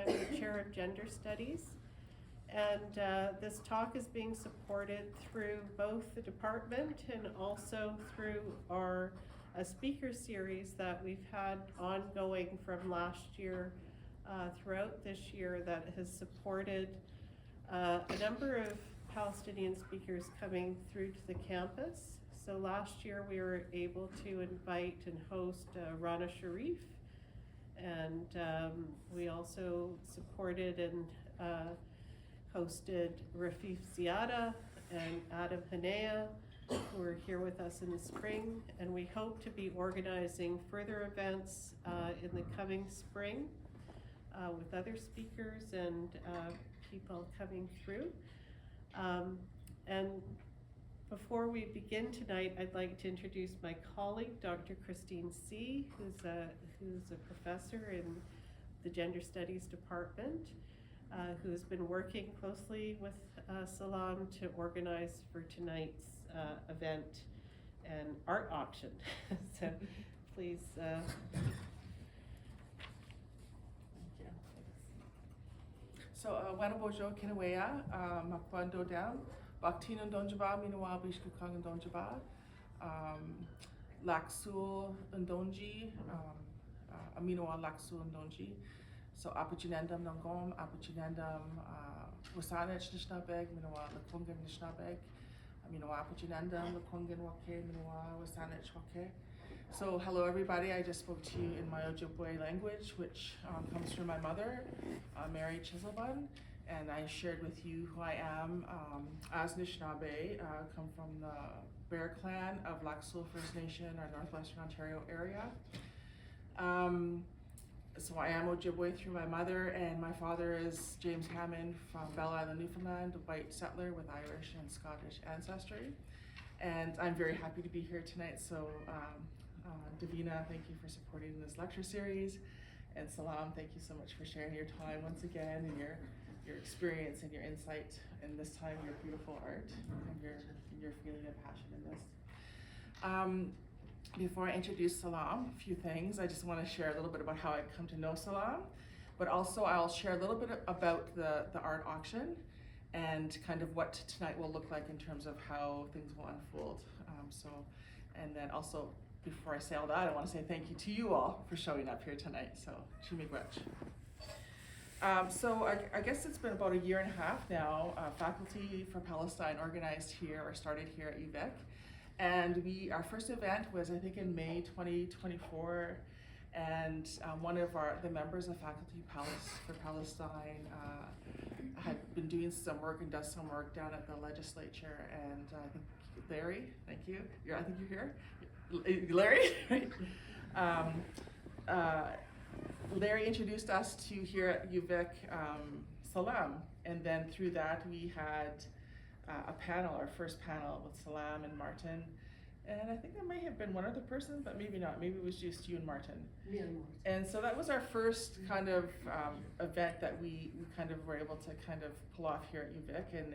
I'm the Chair of Gender Studies. And this talk is being supported through both the department and also through our speaker series that we've had ongoing from last year throughout this year that has supported a number of Palestinian speakers coming through to the campus. So last year we were able to invite and host Rana Sharif, and we also supported and hosted Rafif Ziada and Adam Hanea, who are here with us in the spring, and we hope to be organizing further events in the coming spring with other speakers and people coming through. And before we begin tonight, I'd like to introduce my colleague, Dr. Christine C., who's a professor in the Gender Studies Department, who's been working closely with Salam to organize for tonight's event and art auction. So please. So, Wanabojo Kinawea, Makwando down, Baktino Donjaba, Minawa Bishkukang Donjaba, Laksul Ndonji, Aminoa Laksul Ndonji. So, Apachinandam Nangom, Apachinandam, Wasanech Nishnabeg, Minawa Lakungan Nishnabeg, Aminoa Apachinandam, Lakungan Wake, Minawa Wasanech Wake. So, hello everybody, I just spoke to you in my Ojibwe language, which comes from my mother, Mary Chiselbun, and I shared with you who I am as Anishinaabe, come from the Bear Clan of Lac-Seul First Nation, our Northwestern Ontario area. So I am Ojibwe through my mother, and my father is James Hammond from Belle Isle, Newfoundland, a white settler with Irish and Scottish ancestry. And I'm very happy to be here tonight, so Davina, thank you for supporting this lecture series, and Salam, thank you so much for sharing your time once again and your experience and your insight, and this time your beautiful art and your feeling of passion in this. Before I introduce Salam, a few things. I just want to share a little bit about how I come to know Salam, but also I'll share a little bit about the art auction and kind of what tonight will look like in terms of how things will unfold. And then also, before I say all that, I want to say thank you to you all for showing up here tonight. So, Chimigwech. So I guess it's been about a year and a half now. Faculty for Palestine organized here or started here at UVic. And our first event was, I think, in May 2024. And one of the members of Faculty for Palestine had been doing some work and does some work down at the legislature. And I think Larry, thank you. I think you're here. Larry, right? Larry introduced us to here at UVic Salam, and then through that we had a panel, our first panel with Salam and Martin, and I think there may have been one other person, but maybe not. Maybe it was just you and Martin. Yeah. And so that was our first kind of event that we kind of were able to kind of pull off here at UVic, and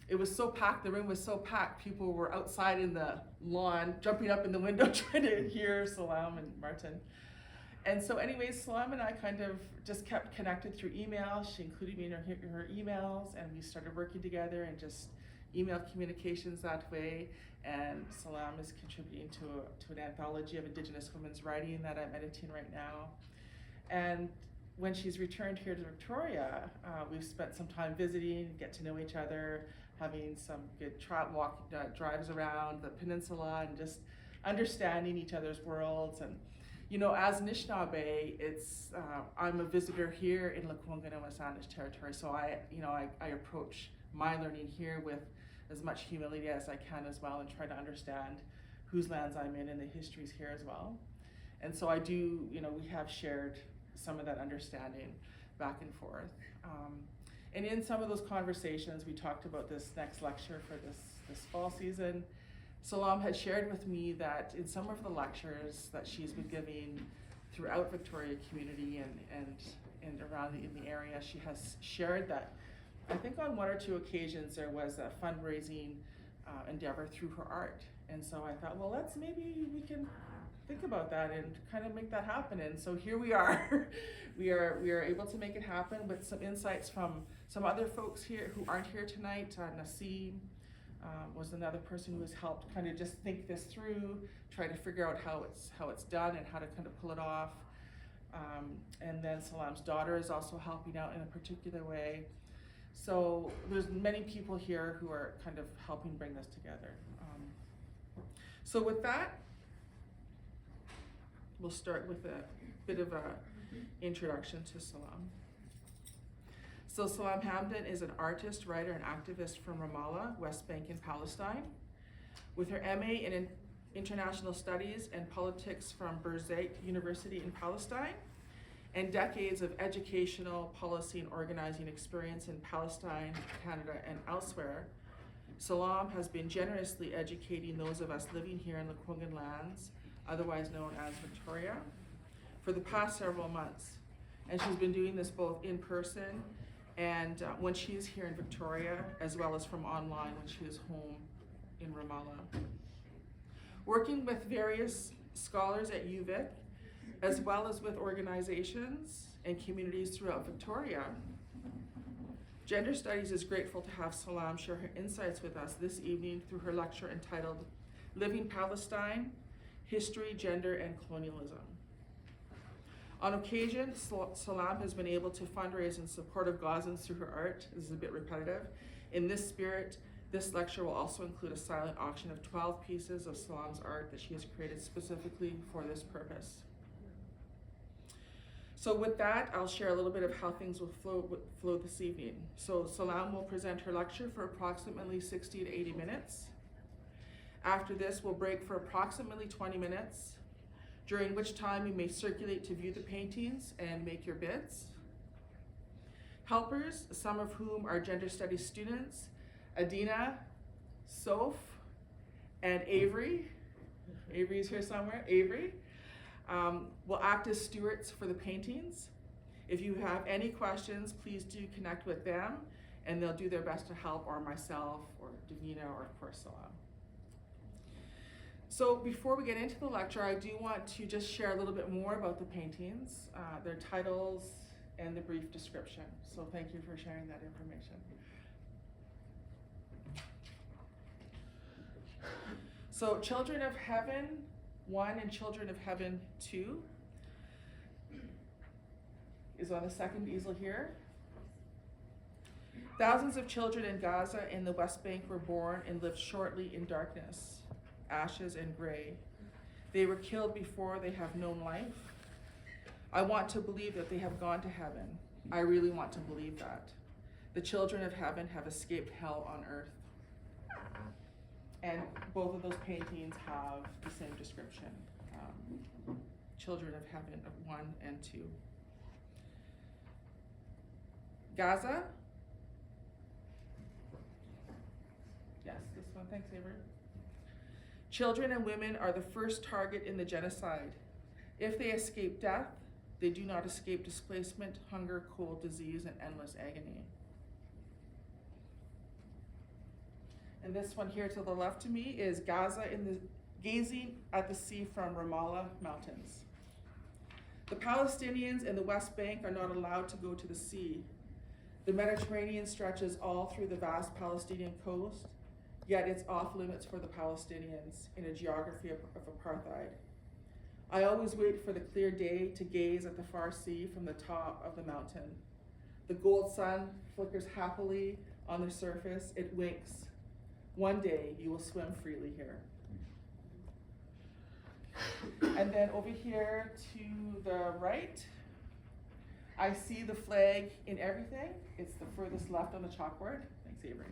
it was so packed, the room was so packed, people were outside in the lawn, jumping up in the window trying to hear Salam and Martin. And so anyways, Salam and I kind of just kept connected through email. She included me in her emails, and we started working together and just email communications that way. And Salam is contributing to an anthology of Indigenous women's writing that I'm editing right now. And when she's returned here to Victoria, we've spent some time visiting, get to know each other, having some good drives around the peninsula and just understanding each other's worlds. And you know, as Anishinaabe, I'm a visitor here in Lekwungen and Wasanich territory, so I approach my learning here with as much humility as I can as well, and try to understand whose lands I'm in and the histories here as well. And so I do, we have shared some of that understanding back and forth. And in some of those conversations, we talked about this next lecture for this fall season. Salam had shared with me that in some of the lectures that she's been giving throughout Victoria community and around in the area, she has shared that I think on one or two occasions there was a fundraising endeavor through her art. And so I thought, well, maybe we can think about that and kind of make that happen. And so here we are. we are able to make it happen with some insights from some other folks here who aren't here tonight. Nassim was another person who has helped kind of just think this through, try to figure out how it's done and how to kind of pull it off. And then Salam's daughter is also helping out in a particular way. So there's many people here who are kind of helping bring this together. So with that, we'll start with a bit of a introduction to Salam. So Salam Hamdan is an artist, writer, and activist from Ramallah, West Bank in Palestine. With her MA in International Studies and Politics from Birzeit University in Palestine, and decades of educational, policy, and organizing experience in Palestine, Canada, and elsewhere, Salam has been generously educating those of us living here in Lekwungen lands, otherwise known as Victoria, for the past several months. And she's been doing this both in person and when she is here in Victoria, as well as from online when she is home in Ramallah. Working with various scholars at UVic, as well as with organizations and communities throughout Victoria, Gender Studies is grateful to have Salam share her insights with us this evening through her lecture entitled Living Palestine, History, Gender, and Colonialism. On occasion, Salam has been able to fundraise in support of Gazans through her art. This is a bit repetitive. In this spirit, this lecture will also include a silent auction of 12 pieces of Salam's art that she has created specifically for this purpose. So with that, I'll share a little bit of how things will flow this evening. So Salam will present her lecture for approximately 60 to 80 minutes. After this, we'll break for approximately 20 minutes, during which time you may circulate to view the paintings and make your bids. Helpers, some of whom are Gender Studies students, Adina, Soph, and Avery. Avery's here somewhere, Avery. Will act as stewards for the paintings. If you have any questions, please do connect with them and they'll do their best to help, or myself, or Davina, or of course Salam. So before we get into the lecture, I do want to just share a little bit more about the paintings, their titles, and the brief description. So thank you for sharing that information. So Children of Heaven 1 and Children of Heaven 2 is on the second easel here. Thousands of children in Gaza and the West Bank were born and lived shortly in darkness, ashes, and gray. They were killed before they have known life. I want to believe that they have gone to heaven. I really want to believe that. The children of heaven have escaped hell on earth. And both of those paintings have the same description. Children of Heaven 1 and 2. Gaza. Yes, this one, thanks Avery. Children and women are the first target in the genocide. If they escape death, they do not escape displacement, hunger, cold, disease, and endless agony. And this one here to the left of me is Gaza gazing at the sea from Ramallah Mountains. The Palestinians in the West Bank are not allowed to go to the sea. The Mediterranean stretches all through the vast Palestinian coast, yet it's off limits for the Palestinians in a geography of apartheid. I always wait for the clear day to gaze at the far sea from the top of the mountain. The gold sun flickers happily on the surface, it winks. One day you will swim freely here. And then over here to the right, I see the flag in everything. It's the furthest left on the chalkboard. Thanks, Avery.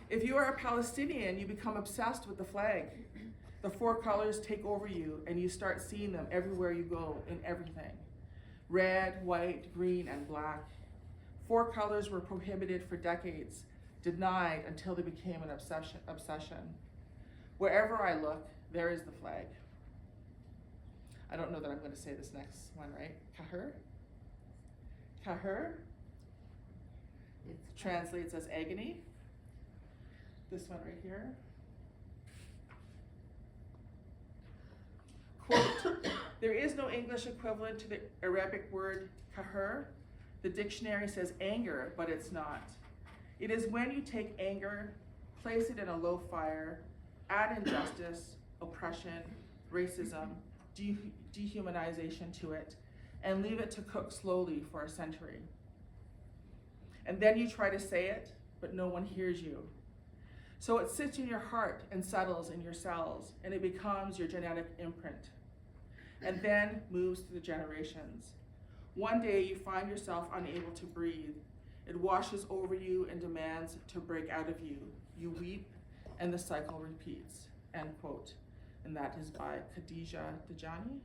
If you are a Palestinian, you become obsessed with the flag. The 4 colors take over you and you start seeing them everywhere you go, in everything. Red, white, green, and black. 4 colors were prohibited for decades, denied until they became an obsession. Wherever I look, there is the flag. I don't know that I'm going to say this next one right. Kahir. Kahir. It translates as agony. This one right here. Quote, there is no English equivalent to the Arabic word kahir. The dictionary says anger, but it's not. It is when you take anger, place it in a low fire, add injustice, oppression, racism, dehumanization to it, and leave it to cook slowly for a century. And then you try to say it, but no one hears you. So it sits in your heart and settles in your cells, and it becomes your genetic imprint, and then moves through the generations. One day you find yourself unable to breathe. It washes over you and demands to break out of you. You weep, and the cycle repeats, end quote. And that is by Khadija Dajani.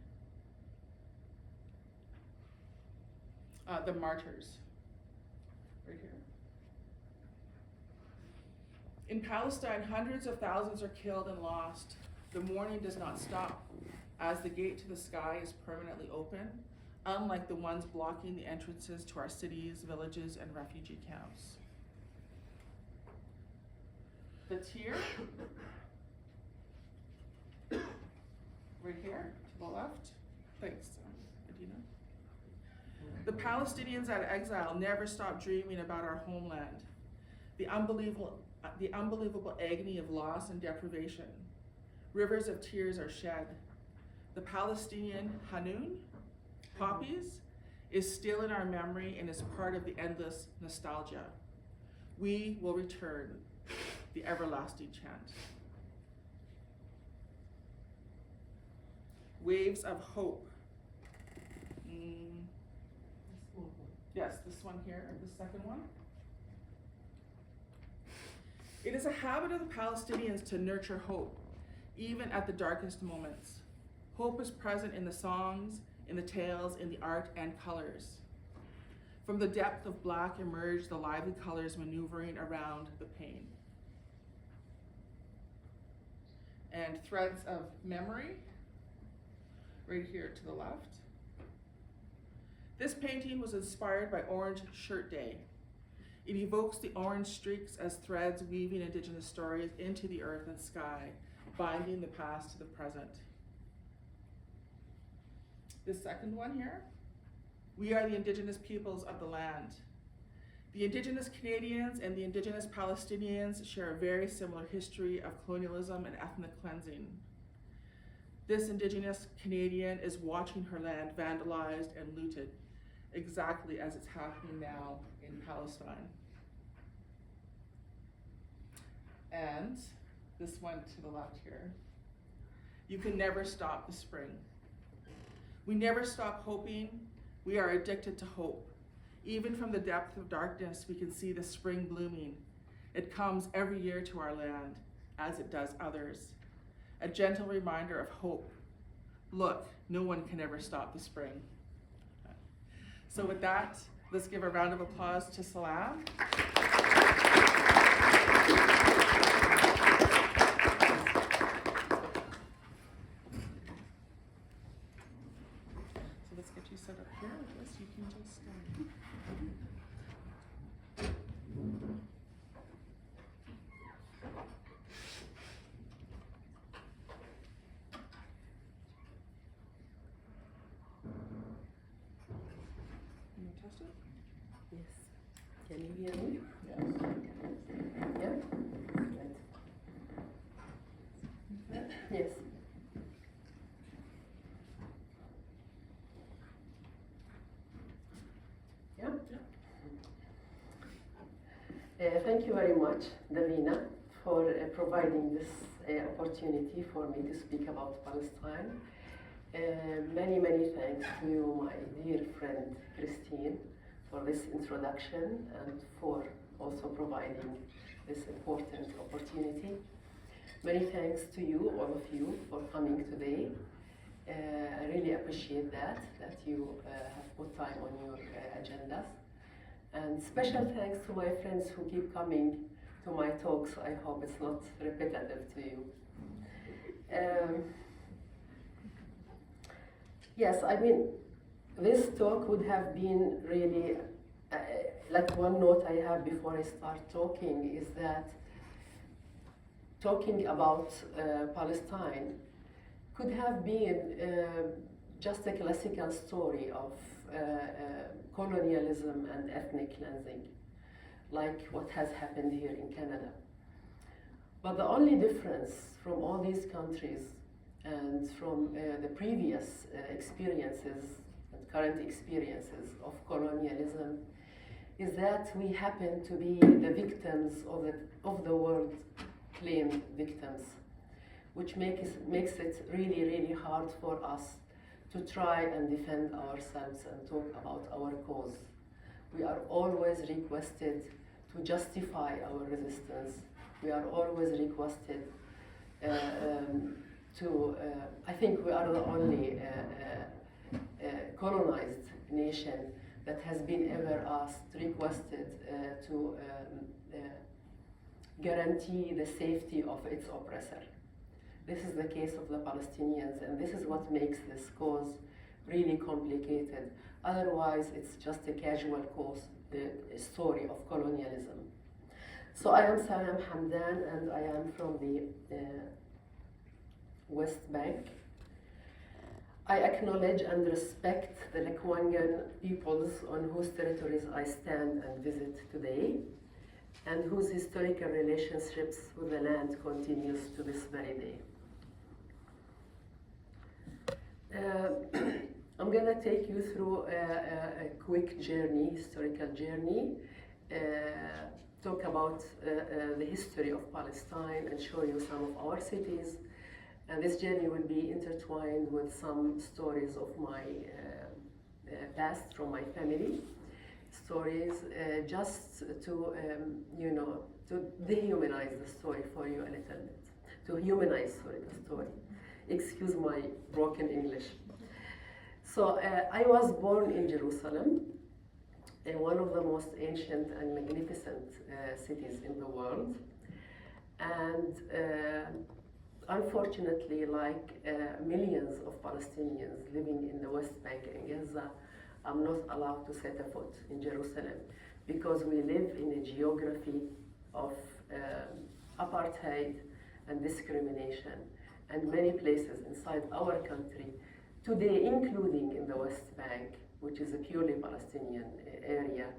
The Martyrs, right here. In Palestine, hundreds of thousands are killed and lost. The mourning does not stop, as the gate to the sky is permanently open, unlike the ones blocking the entrances to our cities, villages, and refugee camps. The tear, right here, to the left. Thanks, Adina. The Palestinians at exile never stop dreaming about our homeland, the unbelievable agony of loss and deprivation. Rivers of tears are shed. The Palestinian Hanun, poppies, is still in our memory and is part of the endless nostalgia. We will return, the everlasting chant. Waves of hope. Yes, this one here, the second one. It is a habit of the Palestinians to nurture hope, even at the darkest moments. Hope is present in the songs, in the tales, in the art and colors. From the depth of black emerge the lively colors maneuvering around the pain. And threads of memory, right here to the left. This painting was inspired by Orange Shirt Day. It evokes the orange streaks as threads weaving Indigenous stories into the earth and sky, binding the past to the present. This second one here, we are the Indigenous peoples of the land. The Indigenous Canadians and the Indigenous Palestinians share a very similar history of colonialism and ethnic cleansing. This Indigenous Canadian is watching her land vandalized and looted, exactly as it's happening now in Palestine. And this one to the left here. You can never stop the spring. We never stop hoping. We are addicted to hope. Even from the depth of darkness, we can see the spring blooming. It comes every year to our land, as it does others. A gentle reminder of hope. Look, no one can ever stop the spring. So with that, let's give a round of applause to Salam. So let's get you set up here. I guess you can just test it? Yes. Can you hear me? Yes. Yeah? Yes. Yeah? Thank you very much, Davina, for providing this opportunity for me to speak about Palestine. Many thanks to you, my dear friend Christine, for this introduction and for also providing this important opportunity. Many thanks to you, all of you, for coming today. I really appreciate that you have put time on your agendas. And special thanks to my friends who keep coming to my talks. I hope it's not repetitive to you. Yes, I mean, this talk would have been really, like one note I have before I start talking is that talking about Palestine could have been just a classical story of colonialism and ethnic cleansing, like what has happened here in Canada. But the only difference from all these countries and from the previous experiences and current experiences of colonialism is that we happen to be the victims of the world claimed victims, which makes it really, really hard for us to try and defend ourselves and talk about our cause. We are always requested to justify our resistance. We are always requested I think we are the only colonized nation that has been ever requested to guarantee the safety of its oppressor. This is the case of the Palestinians, and this is what makes this cause really complicated. Otherwise, it's just a casual cause, the story of colonialism. So I am Salam Hamdan, and I am from the West Bank. I acknowledge and respect the Lekwungen peoples on whose territories I stand and visit today, and whose historical relationships with the land continues to this very day. I'm going to take you through a quick journey, historical journey, talk about the history of Palestine and show you some of our cities. And this journey will be intertwined with some stories of my past from my family, stories just to, to dehumanize the story for you a little bit, to humanize, the story. Excuse my broken English. So I was born in Jerusalem, one of the most ancient and magnificent cities in the world. And unfortunately, like millions of Palestinians living in the West Bank and Gaza, I'm not allowed to set a foot in Jerusalem because we live in a geography of apartheid and discrimination. And many places inside our country, today including in the West Bank, which is a purely Palestinian area,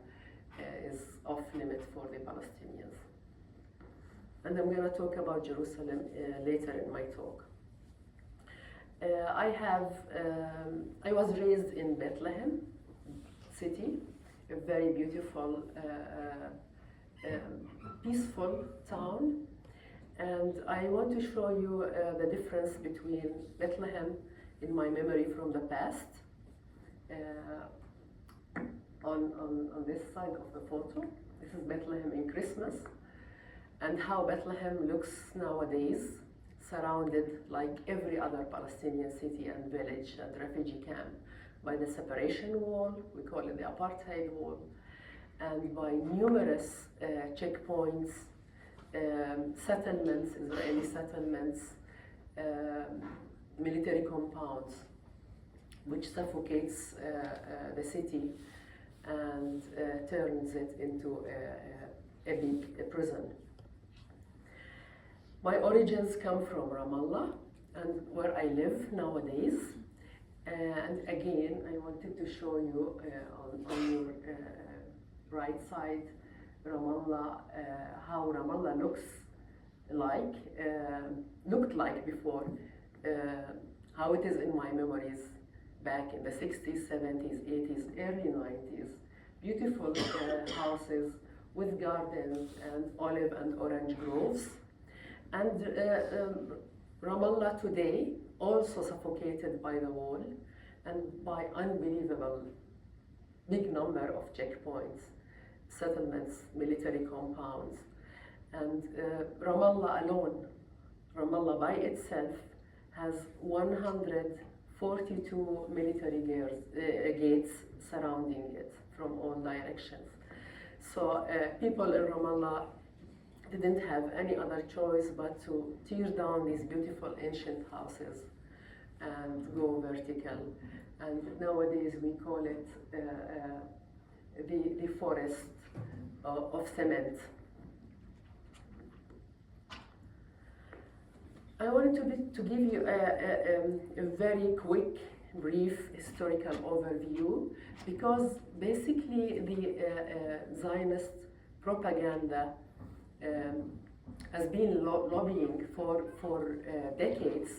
is off limit for the Palestinians. And I'm going to talk about Jerusalem later in my talk. I was raised in Bethlehem city, a very beautiful, peaceful town. And I want to show you the difference between Bethlehem in my memory from the past, on this side of the photo. This is Bethlehem in Christmas, and how Bethlehem looks nowadays, surrounded like every other Palestinian city and village and refugee camp by the separation wall, we call it the apartheid wall, and by numerous checkpoints, settlements, Israeli settlements, military compounds, which suffocates the city and turns it into a big prison. My origins come from Ramallah and where I live nowadays. And again, I wanted to show you on your right side, Ramallah, how Ramallah looked like before, how it is in my memories back in the 60s, 70s, 80s, early 90s. Beautiful houses with gardens and olive and orange groves. And Ramallah today, also suffocated by the wall and by unbelievable big number of checkpoints, settlements, military compounds. And Ramallah alone, Ramallah by itself, has 142 military gates surrounding it from all directions. So people in Ramallah didn't have any other choice but to tear down these beautiful ancient houses and go vertical. And nowadays we call it the forest of cement. I wanted to give you a very quick, brief historical overview, because basically the Zionist propaganda has been lobbying for decades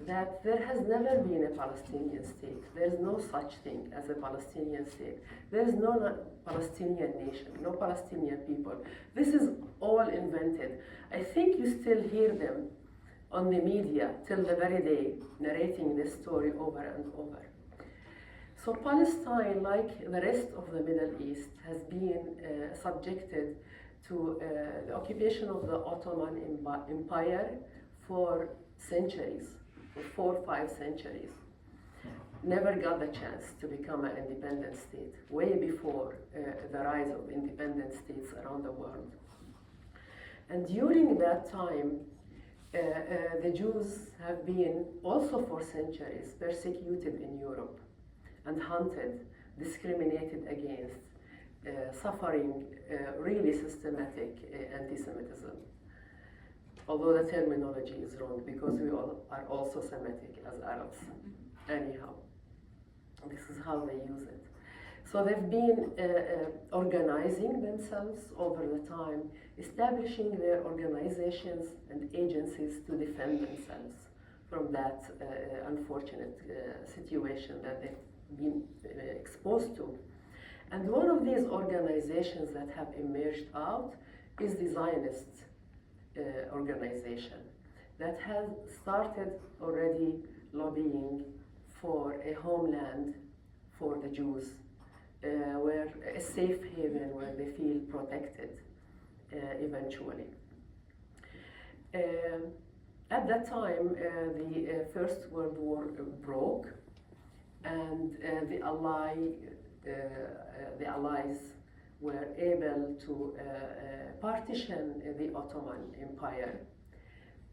that there has never been a Palestinian state. There's no such thing as a Palestinian state. There's no Palestinian nation, no Palestinian people. This is all invented. I think you still hear them on the media till the very day, narrating this story over and over. So Palestine, like the rest of the Middle East, has been subjected to the occupation of the Ottoman Empire for centuries, for 4 or 5 centuries. Never got the chance to become an independent state, way before the rise of independent states around the world. And during that time, the Jews have been also for centuries persecuted in Europe and hunted, discriminated against, suffering really systematic anti-Semitism. Although the terminology is wrong, because we all are also Semitic as Arabs. Anyhow, this is how they use it. So they've been organizing themselves over the time, establishing their organizations and agencies to defend themselves from that unfortunate situation that they've been exposed to. And one of these organizations that have emerged out is the Zionist organization that has started already lobbying for a homeland for the Jews, where a safe haven where they feel protected eventually. At that time, the First World War broke, and the Allies were able to partition the Ottoman Empire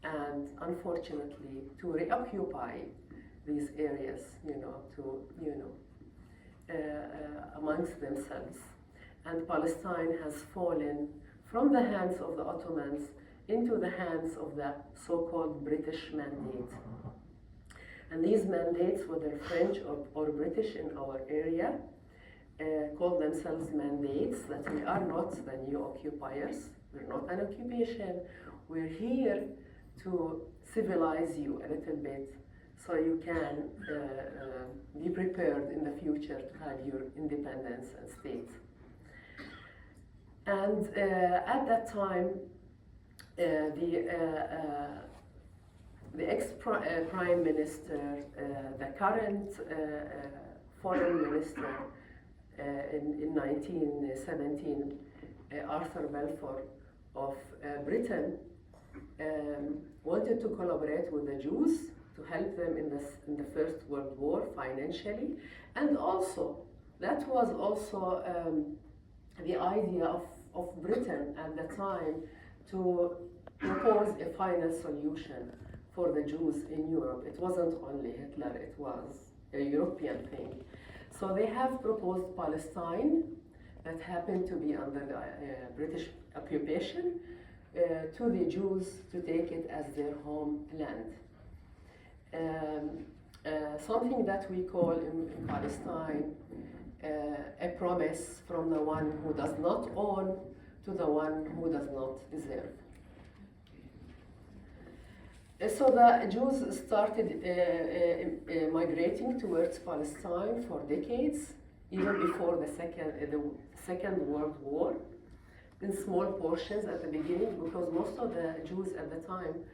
and, unfortunately, to reoccupy these areas, amongst themselves. And Palestine has fallen from the hands of the Ottomans into the hands of the so-called British Mandate. And these mandates, whether French or British in our area, call themselves mandates, that we are not the new occupiers, we're not an occupation, we're here to civilize you a little bit so you can be prepared in the future to have your independence and state. And at that time, the ex-prime minister, the current foreign minister in 1917, Arthur Balfour of Britain, wanted to collaborate with the Jews to help them in the First World War financially, and also that was also the idea of Britain at the time to propose a final solution for the Jews in Europe. It wasn't only Hitler, it was a European thing. So they have proposed Palestine, that happened to be under the British occupation, to the Jews to take it as their homeland. Something that we call in Palestine a promise from the one who does not own to the one who does not deserve. So the Jews started migrating towards Palestine for decades, even before the Second World War, in small portions at the beginning, because most of the Jews at the time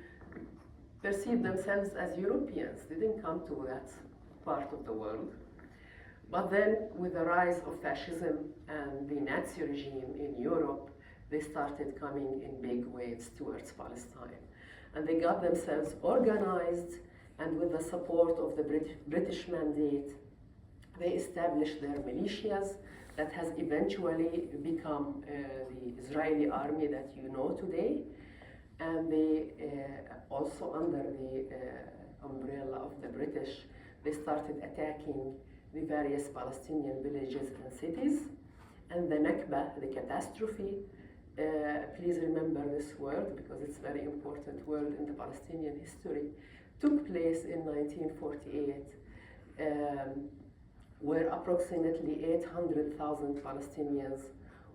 perceived themselves as Europeans. They didn't come to that part of the world. But then, with the rise of fascism and the Nazi regime in Europe, they started coming in big waves towards Palestine. And they got themselves organized, and with the support of the British Mandate, they established their militias that has eventually become the Israeli army that you know today. And they also, under the umbrella of the British, they started attacking the various Palestinian villages and cities. And the Nakba, the catastrophe, please remember this word because it's a very important word in the Palestinian history, took place in 1948, where approximately 800,000 Palestinians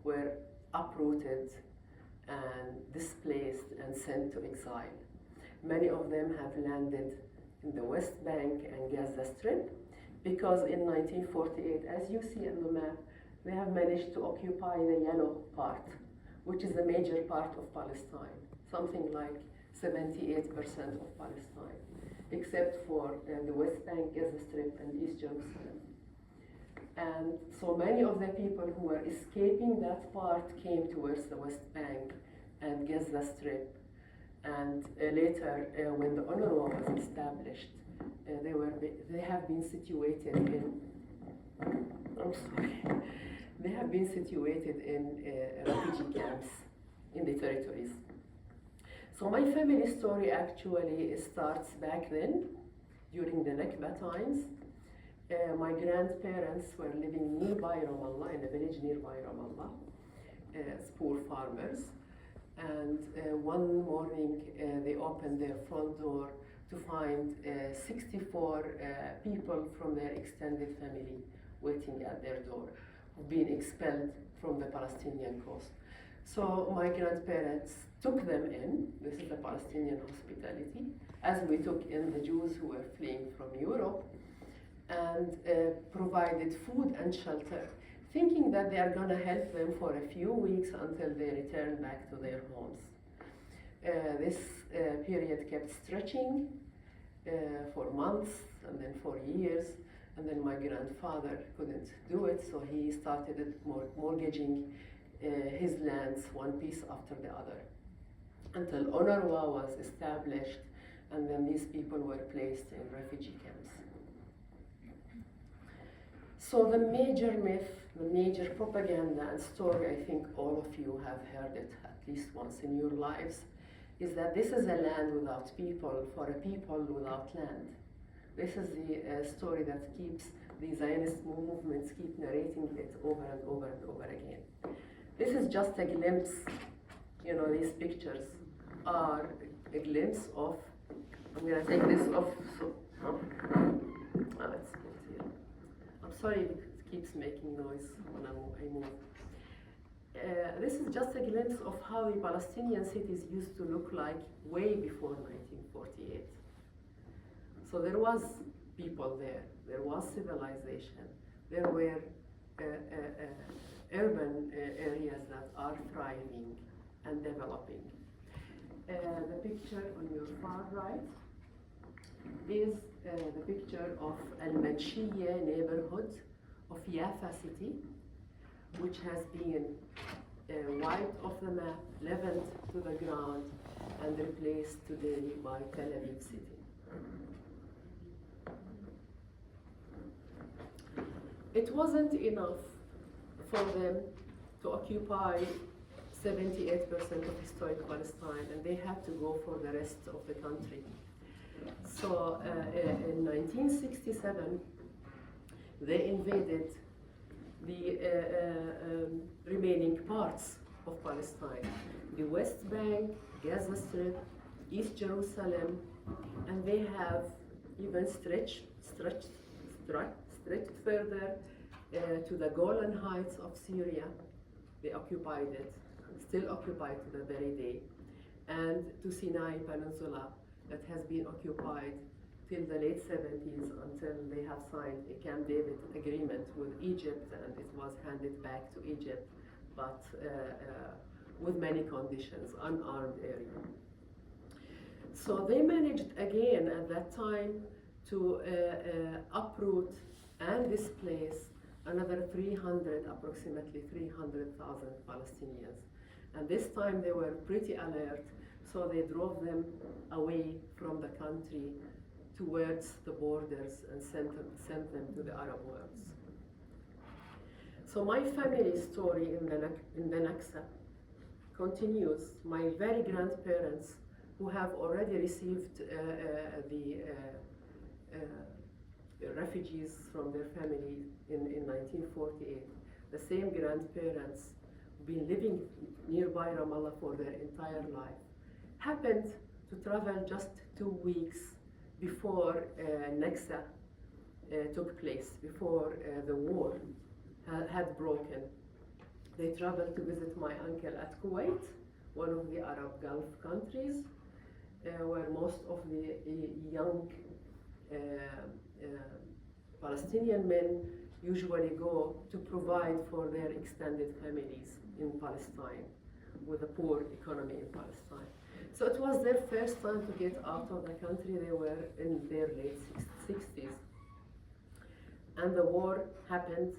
were uprooted and displaced and sent to exile. Many of them have landed in the West Bank and Gaza Strip because in 1948, as you see on the map, they have managed to occupy the yellow part, which is the major part of Palestine, something like 78% of Palestine, except for the West Bank, Gaza Strip, and East Jerusalem. And so many of the people who were escaping that part came towards the West Bank and Gaza Strip. And later, when the UNRWA was established, they have been situated in, I'm sorry, they have been situated in refugee camps in the territories. So my family story actually starts back then, during the Nakba times. My grandparents were living nearby Ramallah, in a village nearby Ramallah, as poor farmers. And one morning they opened their front door to find 64 people from their extended family waiting at their door, who've been expelled from the Palestinian coast. So my grandparents took them in. This is the Palestinian hospitality, as we took in the Jews who were fleeing from Europe, and provided food and shelter, thinking that they are going to help them for a few weeks until they return back to their homes. This period kept stretching for months and then for years, and then my grandfather couldn't do it, so he started mortgaging his lands one piece after the other, until UNRWA was established, and then these people were placed in refugee camps. So the major myth, the major propaganda and story, I think all of you have heard it at least once in your lives, is that this is a land without people for a people without land. This is the story that keeps the Zionist movements keep narrating it over and over and over again. This is just a glimpse, these pictures are a glimpse of, I'm gonna take this off, let's put it here. I'm sorry, it keeps making noise when I move. This is just a glimpse of how the Palestinian cities used to look like way before 1948. So there was people there was civilization, there were urban areas that are thriving and developing. The picture on your far right is the picture of Al-Manshiyya neighborhood of Yafa city, which has been wiped off the map, leveled to the ground, and replaced today by Tel Aviv city. It wasn't enough for them to occupy 78% of historic Palestine, and they had to go for the rest of the country. So in 1967, they invaded the remaining parts of Palestine, the West Bank, Gaza Strip, East Jerusalem, and they have even stretched further to the Golan Heights of Syria. They occupied it, still occupied to the very day, and to Sinai Peninsula that has been occupied till the late 70s until they have signed a Camp David agreement with Egypt, and it was handed back to Egypt, but with many conditions, unarmed area. So they managed again at that time to uproot and displace another approximately 300,000 Palestinians. And this time they were pretty alert, so they drove them away from the country towards the borders and sent them to the Arab worlds. So my family story in the Naksa continues. My very grandparents, who have already received the refugees from their family in 1948, the same grandparents been living nearby Ramallah for their entire life, happened to travel just 2 weeks before Naksa took place, before the war had broken. They traveled to visit my uncle at Kuwait, one of the Arab Gulf countries, where most of the young Palestinian men usually go to provide for their extended families in Palestine, with a poor economy in Palestine. So it was their first time to get out of the country. They were in their late 60s. And the war happened,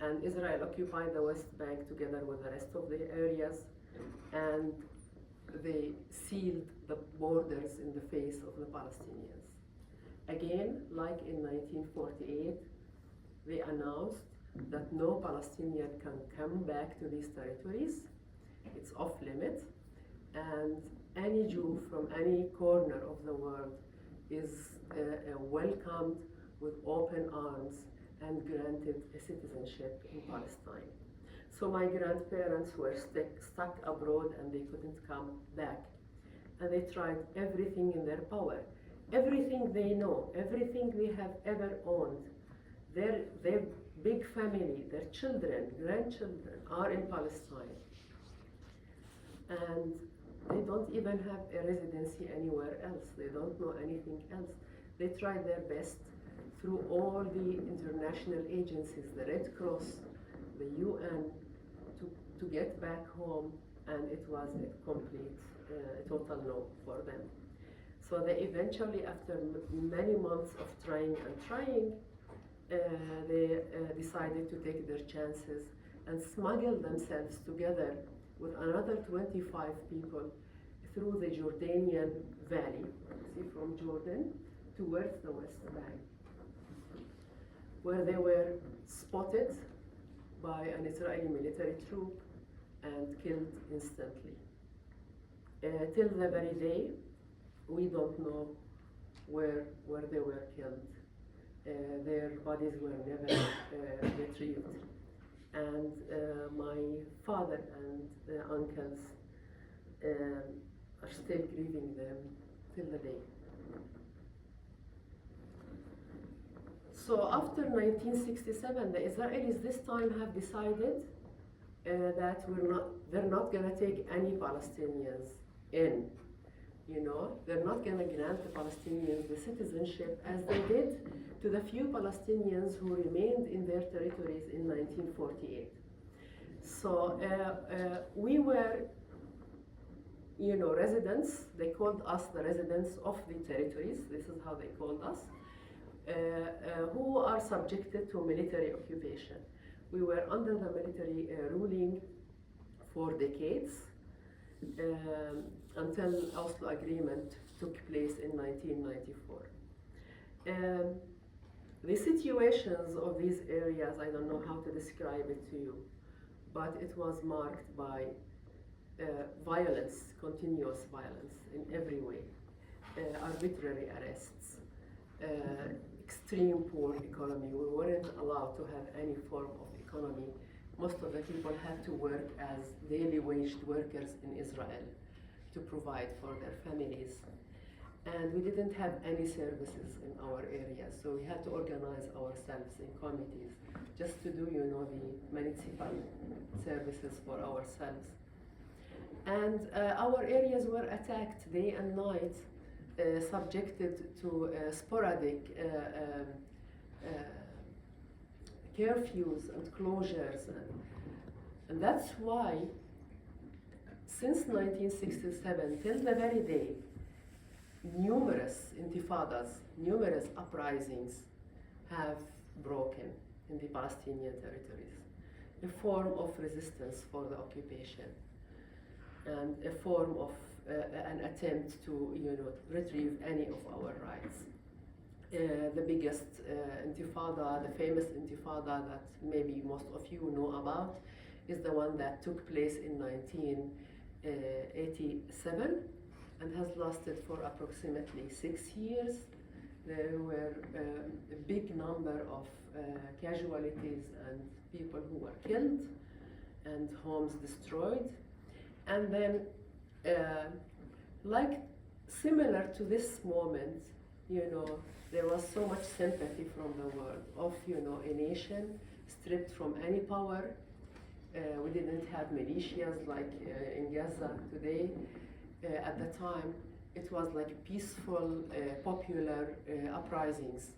and Israel occupied the West Bank together with the rest of the areas, and they sealed the borders in the face of the Palestinians. Again, like in 1948, they announced that no Palestinian can come back to these territories. It's off limit, and any Jew from any corner of the world is welcomed with open arms and granted a citizenship in Palestine. So my grandparents were stuck abroad and they couldn't come back. And they tried everything in their power, everything they know, everything they have ever owned. Their big family, their children, grandchildren are in Palestine. And they don't even have a residency anywhere else. They don't know anything else. They tried their best through all the international agencies, the Red Cross, the UN, to get back home, and it was a complete, total no for them. So they eventually, after many months of trying and trying, they decided to take their chances and smuggle themselves together with another 25 people through the Jordanian Valley, see, from Jordan towards the West Bank, where they were spotted by an Israeli military troop and killed instantly. Till the very day, we don't know where they were killed. Their bodies were never retrieved. And my father and uncles are still grieving them till the day. So after 1967, the Israelis this time have decided that they're not going to take any Palestinians in. You know, they're not going to grant the Palestinians the citizenship as they did to the few Palestinians who remained in their territories in 1948. So we were, you know, residents. They called us the residents of the territories. This is how they called us. Who are subjected to military occupation. We were under the military ruling for decades until Oslo Agreement took place in 1994. The situations of these areas, I don't know how to describe it to you, but it was marked by violence, continuous violence in every way, arbitrary arrests, extreme poor economy. We weren't allowed to have any form of economy. Most of the people had to work as daily waged workers in Israel to provide for their families. And we didn't have any services in our area, so we had to organize ourselves in committees just to do, you know, the municipal services for ourselves. And our areas were attacked day and night, subjected to sporadic curfews and closures. And that's why, since 1967 till the very day, numerous intifadas, numerous uprisings have broken in the Palestinian territories, a form of resistance for the occupation and a form of an attempt to, you know, retrieve any of our rights. The biggest intifada, the famous intifada that maybe most of you know about, is the one that took place in 1987 and has lasted for approximately 6 years. There were a big number of casualties and people who were killed. and homes destroyed. And then, like similar to this moment, there was so much sympathy from the world of, a nation stripped from any power. We didn't have militias like in Gaza today. At the time, it was like peaceful, popular uprisings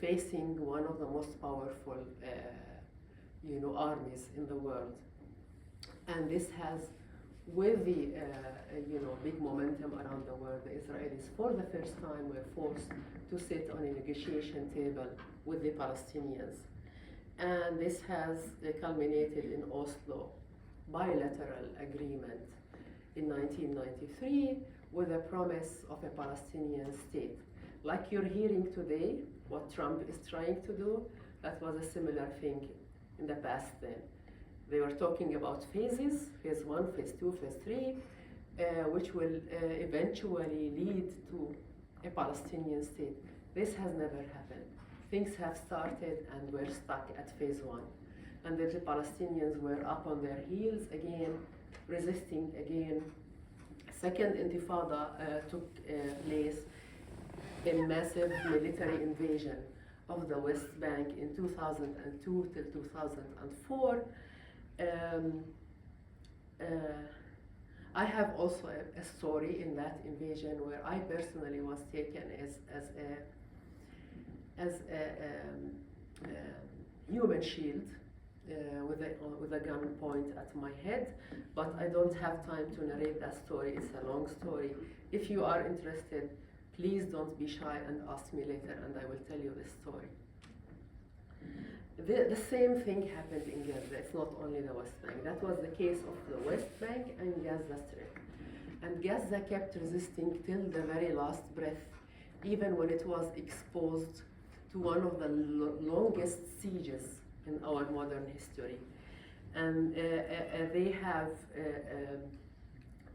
facing one of the most powerful, armies in the world. And this has, with the, big momentum around the world, the Israelis, for the first time, were forced to sit on a negotiation table with the Palestinians. And this has culminated in Oslo bilateral agreement in 1993 with a promise of a Palestinian state. Like you're hearing today, what Trump is trying to do, that was a similar thing in the past then. They were talking about phases, phase 1, phase 2, phase 3, which will eventually lead to a Palestinian state. This has never happened. Things have started and were stuck at phase 1. And the Palestinians were up on their heels again, resisting again. Second Intifada took place, a massive military invasion of the West Bank in 2002 till 2004. I have also a story in that invasion where I personally was taken as a human shield with a gun point at my head, but I don't have time to narrate that story. It's a long story. If you are interested, please don't be shy and ask me later, and I will tell you this story. The same thing happened in Gaza. It's not only the West Bank. That was the case of the West Bank and Gaza Strip. And Gaza kept resisting till the very last breath, even when it was exposed to one of the longest sieges in our modern history. And they have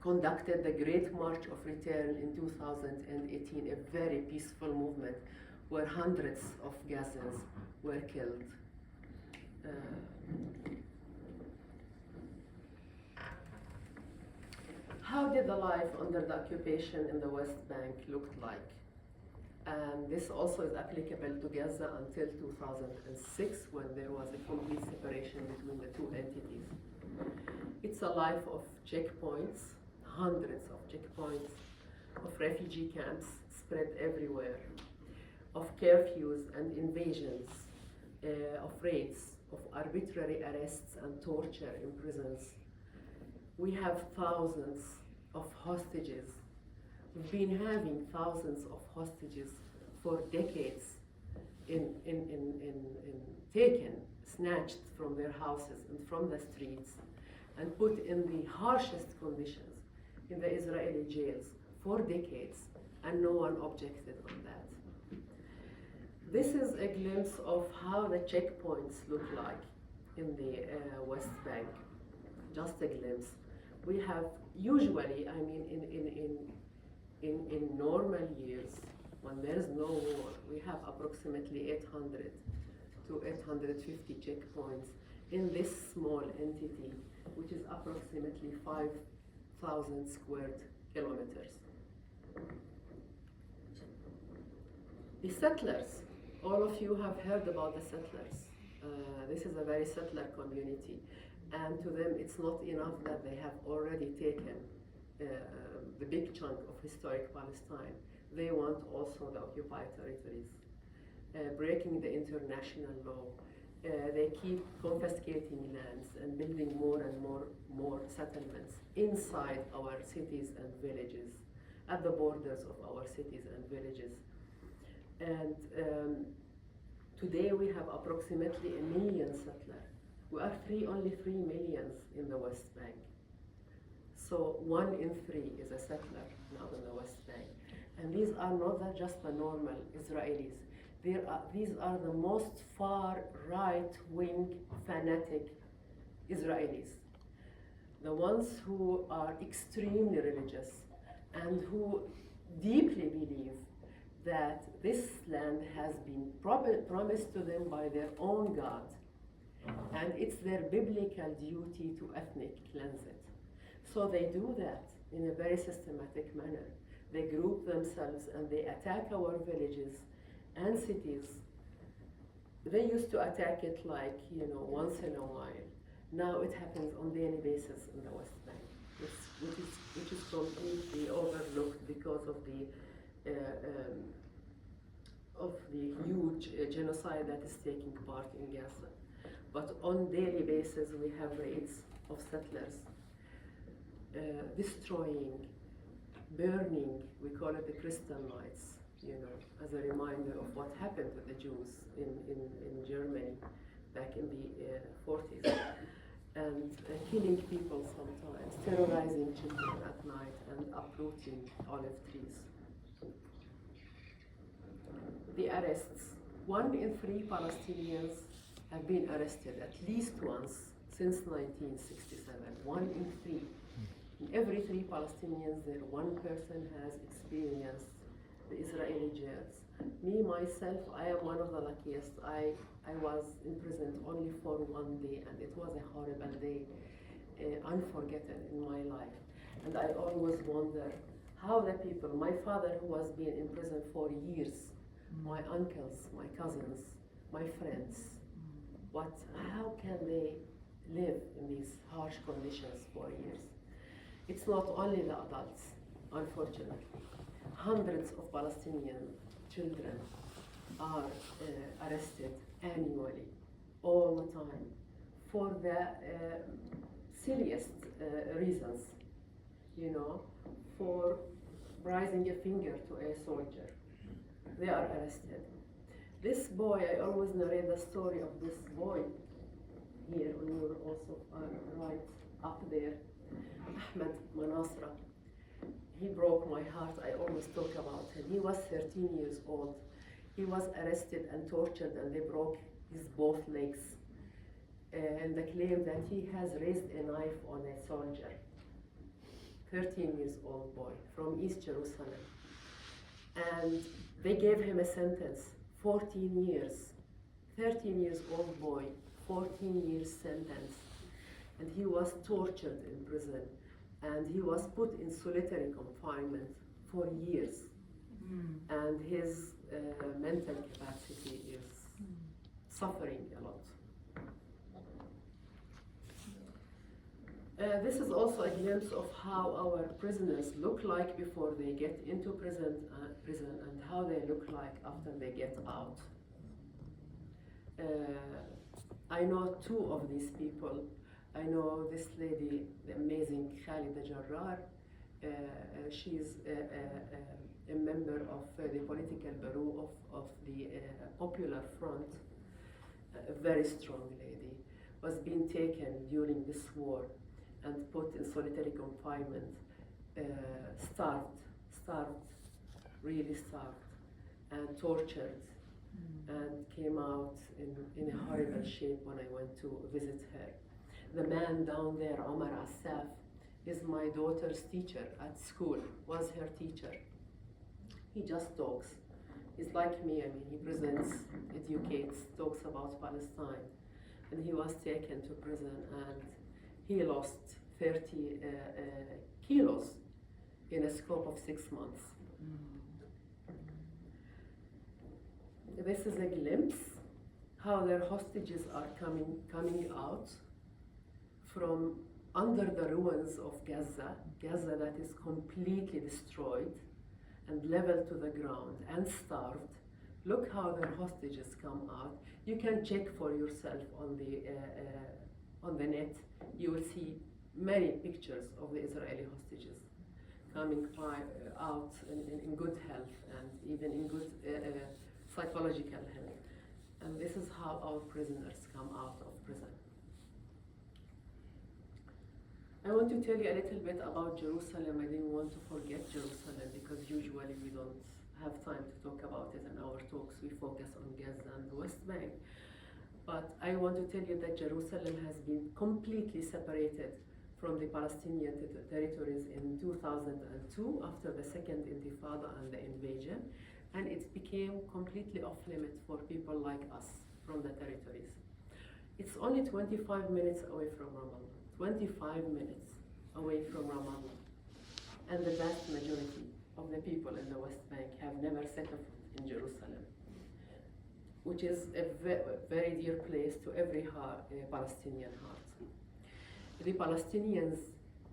conducted the Great March of Return in 2018, a very peaceful movement where hundreds of Gazans were killed. How did the life under the occupation in the West Bank look like? And this also is applicable to Gaza until 2006, when there was a complete separation between the two entities. It's a life of checkpoints, hundreds of checkpoints, of refugee camps spread everywhere, of curfews and invasions, of raids, of arbitrary arrests and torture in prisons. We have thousands of hostages. We've been having thousands of hostages for decades, taken, snatched from their houses and from the streets, and put in the harshest conditions in the Israeli jails for decades, and no one objected on that. This is a glimpse of how the checkpoints look like in the West Bank, just a glimpse. We have usually, I mean, in normal years, when there's no war, we have approximately 800 to 850 checkpoints in this small entity, which is approximately 5,000 square kilometers. The settlers, all of you have heard about the settlers. This is a very settler community, and to them it's not enough that they have already taken the big chunk of historic Palestine. They want also the occupied territories, breaking the international law. They keep confiscating lands and building more and more settlements inside our cities and villages, at the borders of our cities and villages. And today we have approximately 1 million settlers. We are only 3 million in the West Bank. So 1 in 3 is a settler now in the West Bank. And these are not just the normal Israelis. These are the most far right-wing fanatic Israelis. The ones who are extremely religious and who deeply believe that this land has been promised to them by their own God, And it's their biblical duty to ethnic cleanse it. So they do that in a very systematic manner. They group themselves and they attack our villages and cities. They used to attack it like, once in a while. Now it happens on daily basis in the West Bank, which is completely overlooked because of the huge genocide that is taking part in Gaza. But on daily basis, we have raids of settlers, destroying, burning, we call it the Crystal Nights, as a reminder of what happened to the Jews in Germany back in the 40s. And killing people sometimes, terrorizing children at night, and uprooting olive trees. The arrests. 1 in 3 Palestinians have been arrested at least once since 1967. 1 in 3. In every 3 Palestinians, there one person has experienced the Israeli jails. Me, myself, I am one of the luckiest. I was imprisoned only for 1 day, and it was a horrible day, unforgettable in my life. And I always wonder how the people, my father who was being in prison for years, my uncles, my cousins, my friends, how can they live in these harsh conditions for years? It's not only the adults, unfortunately. Hundreds of Palestinian children are arrested annually, all the time, for the silliest reasons, for raising a finger to a soldier. They are arrested. This boy, I always narrate the story of this boy here, and you're also right up there, Ahmed Manasra. He broke my heart. I always talk about him. He was 13 years old. He was arrested and tortured, and they broke his both legs. And the claim that he has raised a knife on a soldier. 13 years old boy from East Jerusalem. And they gave him a sentence, 14 years. 13 years old boy, 14 years sentence. And he was tortured in prison. And he was put in solitary confinement for years. And his mental capacity is suffering a lot. This is also a glimpse of how our prisoners look like before they get into prison and how they look like after they get out. I know 2 of these people. I know this lady, the amazing Khalida Jarrar. She's a member of the political bureau of the Popular Front, a very strong lady, was being taken during this war and put in solitary confinement, starved, really starved, and tortured, and came out in a horrible shape when I went to visit her. The man down there, Omar Assaf, is my daughter's teacher at school, was her teacher. He just talks. He's like me, he presents, educates, talks about Palestine. And he was taken to prison and he lost 30 kilos in a scope of 6 months. This is a glimpse how their hostages are coming out from under the ruins of Gaza that is completely destroyed and leveled to the ground and starved. Look how their hostages come out. You can check for yourself on the net. You will see many pictures of the Israeli hostages coming out in good health and even in good psychological health. And this is how our prisoners come out of prison. I want to tell you a little bit about Jerusalem. I didn't want to forget Jerusalem because usually we don't have time to talk about it in our talks. We focus on Gaza and the West Bank. But I want to tell you that Jerusalem has been completely separated from the Palestinian territories in 2002 after the Second Intifada and the invasion. And it became completely off limits for people like us from the territories. It's only 25 minutes away from Ramallah. 25 minutes away from Ramallah. And the vast majority of the people in the West Bank have never set a foot in Jerusalem, which is a very dear place to every Palestinian heart. The Palestinians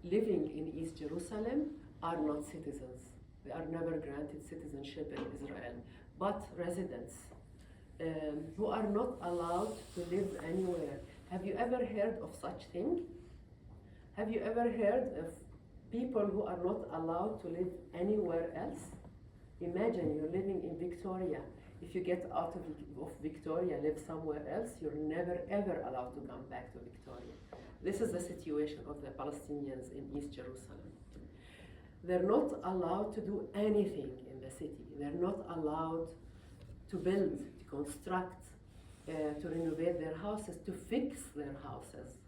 living in East Jerusalem are not citizens. They are never granted citizenship in Israel, but residents who are not allowed to live anywhere. Have you ever heard of such thing? Have you ever heard of people who are not allowed to live anywhere else? Imagine you're living in Victoria. If you get out of Victoria, live somewhere else, you're never ever allowed to come back to Victoria. This is the situation of the Palestinians in East Jerusalem. They're not allowed to do anything in the city. They're not allowed to build, to construct, to renovate their houses, to fix their houses,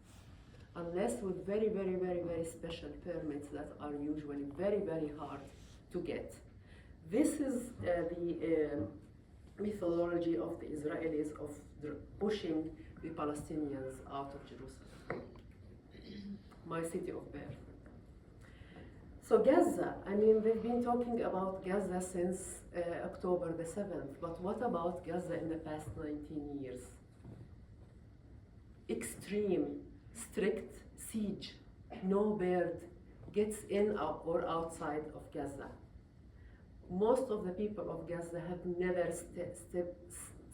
unless with very, very, very, very special permits that are usually very, very hard to get. This is the methodology of the Israelis of pushing the Palestinians out of Jerusalem, my city of birth. So Gaza, I mean, they've been talking about Gaza since October the 7th, but what about Gaza in the past 19 years? Extreme, strict siege. No bird gets in or outside of Gaza. Most of the people of Gaza have never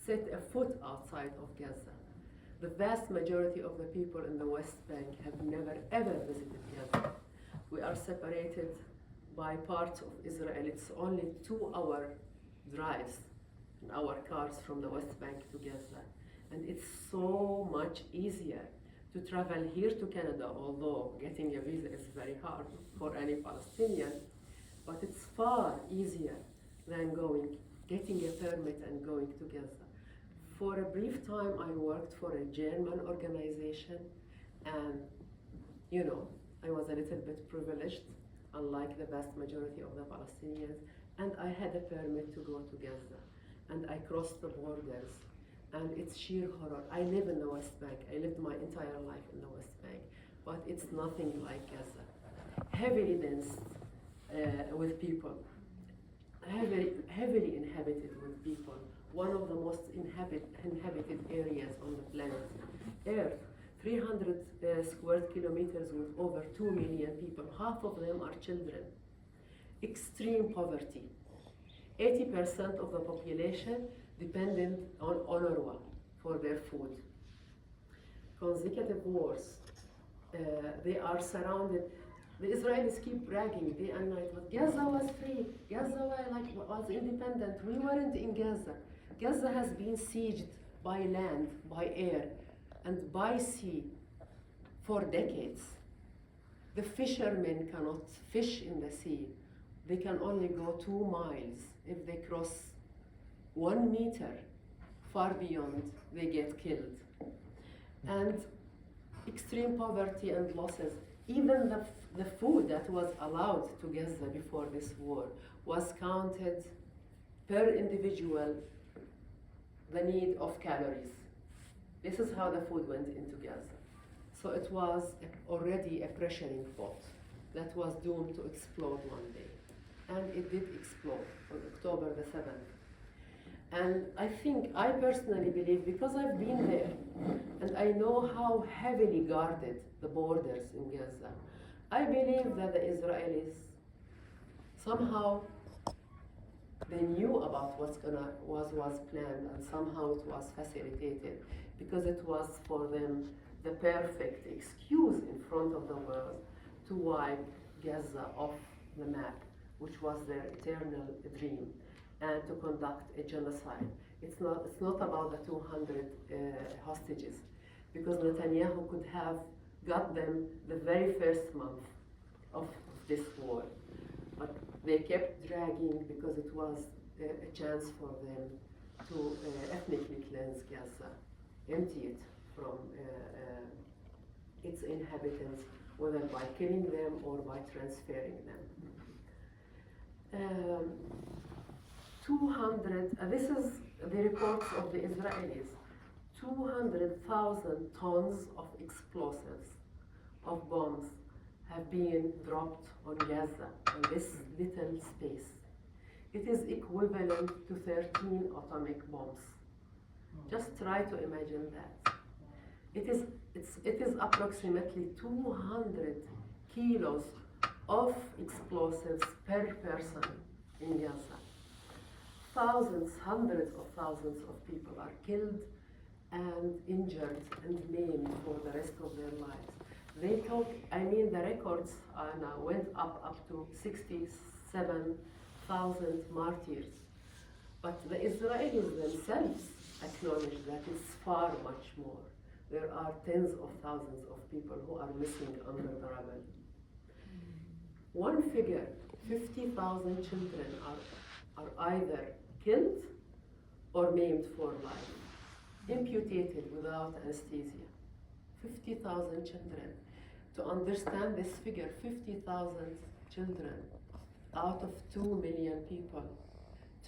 set a foot outside of Gaza. The vast majority of the people in the West Bank have never ever visited Gaza. We are separated by parts of Israel. It's only 2-hour drives in our cars from the West Bank to Gaza. And it's so much easier to travel here to Canada, although getting a visa is very hard for any Palestinian, but it's far easier than getting a permit and going to Gaza. For a brief time, I worked for a German organization, and I was a little bit privileged, unlike the vast majority of the Palestinians, and I had a permit to go to Gaza, and I crossed the borders, and it's sheer horror. I live in the West Bank. I lived my entire life in the West Bank, but it's nothing like Gaza. Heavily dense with people, heavily inhabited with people, one of the most inhabited areas on the planet Earth. 300 square kilometers with over 2 million people. Half of them are children. Extreme poverty. 80% of the population dependent on UNRWA for their food. Consecutive wars. They are surrounded. The Israelis keep bragging day and night, but Gaza was free. Gaza was independent. We weren't in Gaza. Gaza has been sieged by land, by air, and by sea for decades. The fishermen cannot fish in the sea. They can only go 2 miles. If they cross 1 meter far beyond, they get killed. And extreme poverty and losses. Even the food that was allowed to Gaza before this war was counted per individual, the need of calories. This is how the food went into Gaza. So it was already a pressuring pot that was doomed to explode one day. And it did explode on October the 7th. And I personally believe, because I've been there, and I know how heavily guarded the borders in Gaza, I believe that the Israelis somehow they knew about what was planned, and somehow it was facilitated, because it was for them the perfect excuse in front of the world to wipe Gaza off the map, which was their eternal dream, and to conduct a genocide. It's not about the 200 hostages, because Netanyahu could have got them the very first month of this war. But they kept dragging because it was a chance for them to ethnically cleanse Gaza, empty it from its inhabitants, whether by killing them or by transferring them. 200, this is the reports of the Israelis, 200,000 tons of explosives, of bombs, have been dropped on Gaza, on this little space. It is equivalent to 13 atomic bombs. Just try to imagine that. It is approximately 200 kilos of explosives per person in Gaza. Thousands, hundreds of thousands of people are killed and injured and maimed for the rest of their lives. The records now went up to 67,000 martyrs. But the Israelis themselves acknowledge that it's far much more. There are tens of thousands of people who are missing under the rubble. One figure, 50,000 children are either killed or maimed for life, amputated without anesthesia. 50,000 children. To understand this figure, 50,000 children out of 2 million people,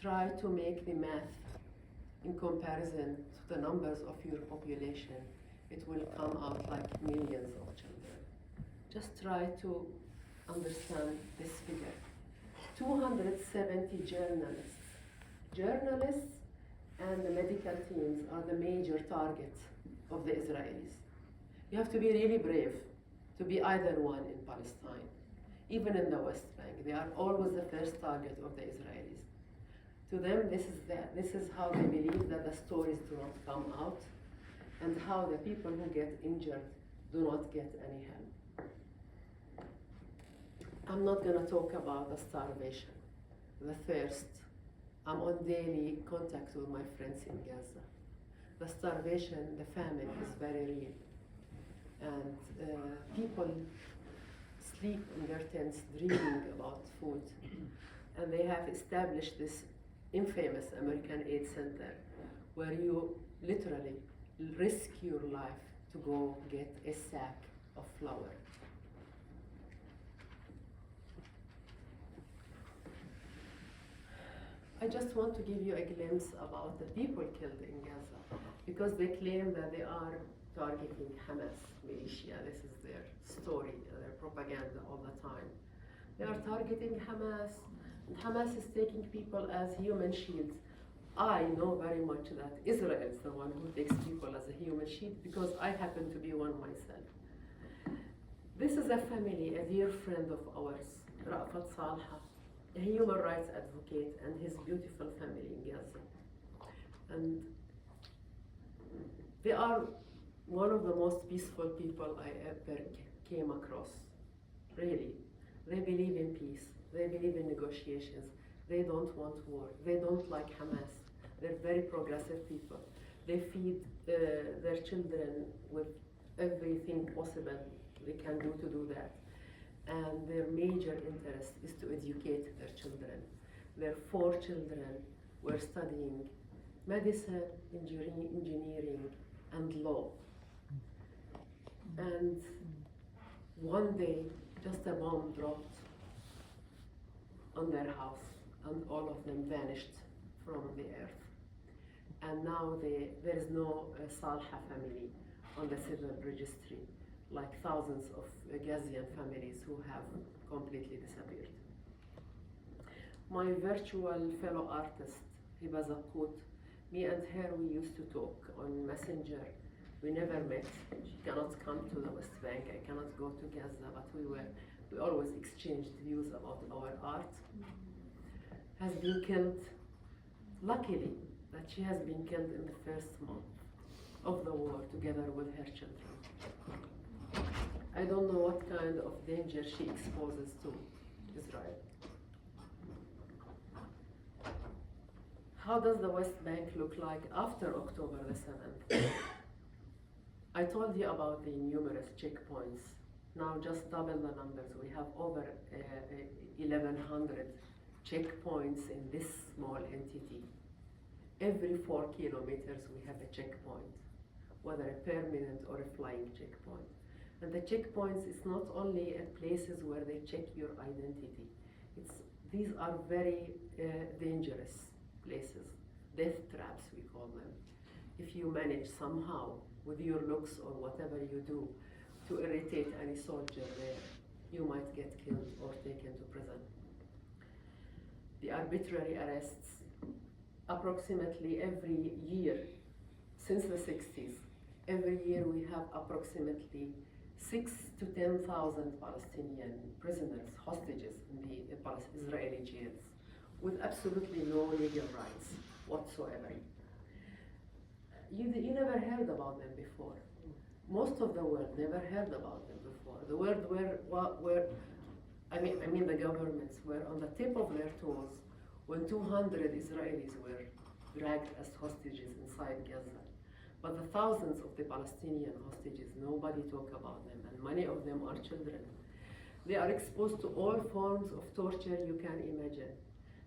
try to make the math in comparison to the numbers of your population. It will come out like millions of children. Just try to understand this figure. 270 journalists. Journalists and the medical teams are the major targets of the Israelis. You have to be really brave to be either one in Palestine. Even in the West Bank, they are always the first target of the Israelis. To them, this is how they believe that the stories do not come out, and how the people who get injured do not get any help. I'm not going to talk about the starvation, the thirst. I'm on daily contact with my friends in Gaza. The starvation, the famine is very real. And people sleep in their tents dreaming about food. And they have established this infamous American Aid Center where you literally risk your life to go get a sack of flour. I just want to give you a glimpse about the people killed in Gaza, because they claim that they are targeting Hamas militia. This is their story, their propaganda all the time. They are targeting Hamas, and Hamas is taking people as human shields. I know very much that Israel is the one who takes people as a human shield, because I happen to be one myself. This is a family, a dear friend of ours, Ra'fat Salha, a human rights advocate, and his beautiful family in Gaza. And they are one of the most peaceful people I ever came across, really. They believe in peace, they believe in negotiations, they don't want war, they don't like Hamas. They're very progressive people. They feed their children with everything possible they can do to do that. And their major interest is to educate their children. Their 4 children were studying medicine, engineering, and law. And one day, just a bomb dropped on their house, and all of them vanished from the earth. And now there is no Salha family on the civil registry, like thousands of Gazian families who have completely disappeared. My virtual fellow artist, Hiba Zakut, me and her, we used to talk on Messenger. We never met. She cannot come to the West Bank, I cannot go to Gaza, but we always exchanged views about our art. Has been killed, luckily, that she has been killed in the first month of the war together with her children. I don't know what kind of danger she exposes to Israel. How does the West Bank look like after October the 7th? I told you about the numerous checkpoints. Now just double the numbers. We have over 1,100 checkpoints in this small entity. Every 4 kilometers we have a checkpoint, whether a permanent or a flying checkpoint. And the checkpoints is not only places where they check your identity. These are very dangerous places, death traps we call them. if you manage somehow with your looks or whatever you do to irritate any soldier there, you might get killed or taken to prison. The arbitrary arrests, approximately every year since the 60s, every year we have approximately 6,000 to 10,000 Palestinian prisoners, hostages in the Israeli jails, with absolutely no legal rights whatsoever. You never heard about them before. Most of the world never heard about them before. The world I mean the governments were on the tip of their toes when 200 Israelis were dragged as hostages inside Gaza. But the thousands of the Palestinian hostages, nobody talk about them, and many of them are children. They are exposed to all forms of torture you can imagine,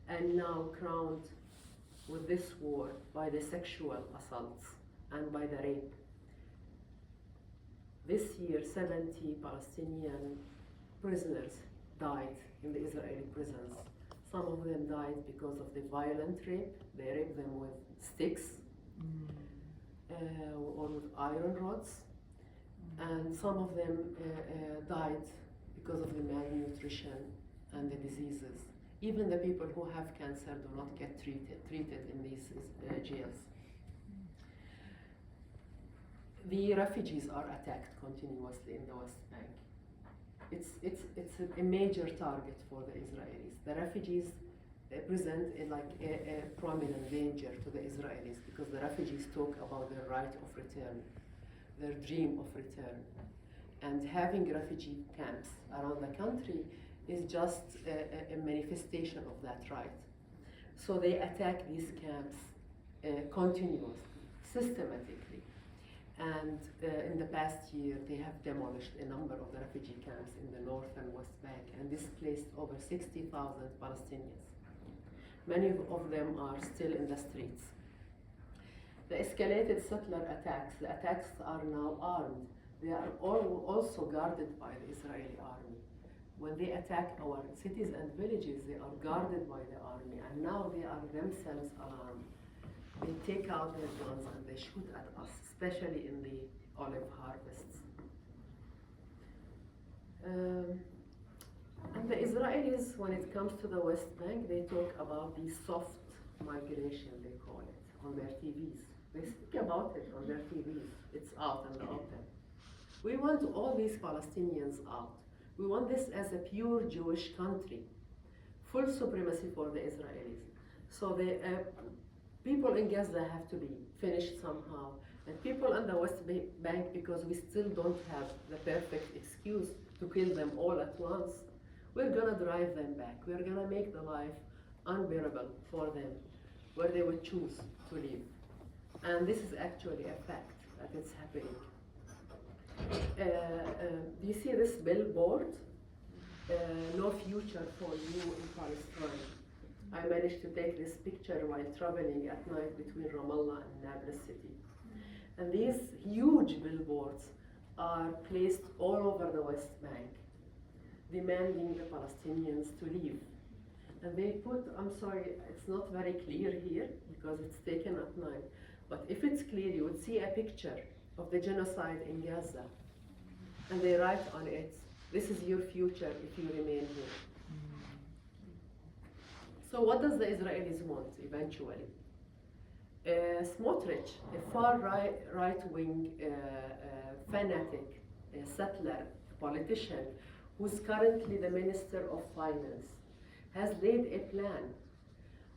and now crowned with this war by the sexual assaults and by the rape. This year, 70 Palestinian prisoners died in the Israeli prisons. Some of them died because of the violent rape. They raped them with sticks or with iron rods. And some of them died because of the malnutrition and the diseases. Even the people who have cancer do not get treated in these jails. The refugees are attacked continuously in the West Bank. It's a major target for the Israelis. The refugees present a prominent danger to the Israelis because the refugees talk about their right of return, their dream of return. And having refugee camps around the country is just a manifestation of that right. So they attack these camps continuously, systematically. And in the past year, they have demolished a number of the refugee camps in the North and West Bank and displaced over 60,000 Palestinians. Many of them are still in the streets. The escalated settler attacks, the attacks are now armed. They are also guarded by the Israeli army. When they attack our cities and villages, they are guarded by the army, and now they are themselves alarmed. They take out their guns and they shoot at us, especially in the olive harvests. And the Israelis, when it comes to the West Bank, they talk about the soft migration, they call it, on their TVs. They speak about it on their TVs. It's out in the open. We want all these Palestinians out. We want this as a pure Jewish country, full supremacy for the Israelis. So the people in Gaza have to be finished somehow, and people on the West Bank, because we still don't have the perfect excuse to kill them all at once, we're gonna drive them back. We're gonna make the life unbearable for them, where they would choose to live. And this is actually a fact that it's happening. Do you see this billboard? No future for you in Palestine. I managed to take this picture while traveling at night between Ramallah and Nablus city. And these huge billboards are placed all over the West Bank, demanding the Palestinians to leave. And they put, I'm sorry, it's not very clear here because it's taken at night, but if it's clear, you would see a picture of the genocide in Gaza. And they write on it, this is your future if you remain here. So what does the Israelis want eventually? Smotrich, a far right-wing fanatic settler politician who's currently the Minister of Finance, has laid a plan.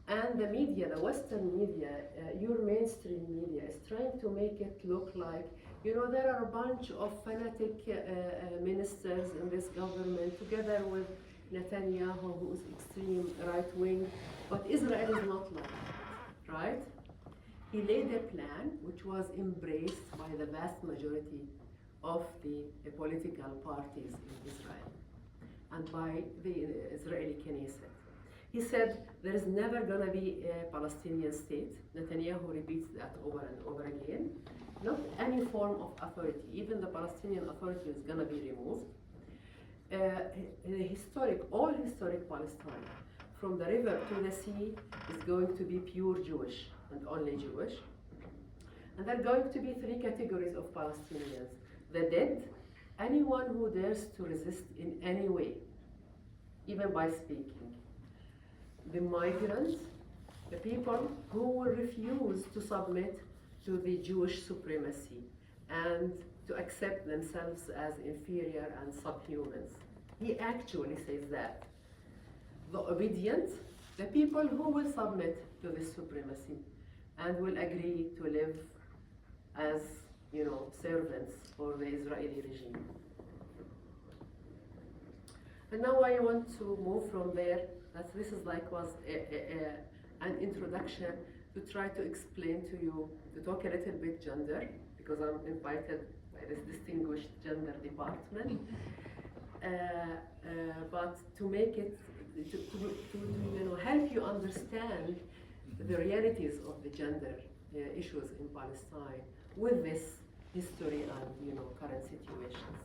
And the media, the Western media, your mainstream media, is trying to make it look like, you know, there are a bunch of fanatic ministers in this government together with Netanyahu, who is extreme right-wing, but Israel is not like that, right? He laid a plan which was embraced by the vast majority of the political parties in Israel and by the Israeli Knesset. He said there is never going to be a Palestinian state. Netanyahu repeats that over and over again. Not any form of authority, even the Palestinian authority is going to be removed. All historic Palestine, from the river to the sea, is going to be pure Jewish and only Jewish. And there are going to be three categories of Palestinians: the dead, anyone who dares to resist in any way, even by speaking; the migrants, the people who will refuse to submit to the Jewish supremacy and to accept themselves as inferior and subhumans. He actually says that. The obedient, the people who will submit to this supremacy and will agree to live as, servants for the Israeli regime. And now I want to move from there. This is was an introduction to try to explain to you, to talk a little bit gender, because I'm invited by this distinguished gender department. But to make it, to help you understand the realities of the gender issues in Palestine with this history and current situations.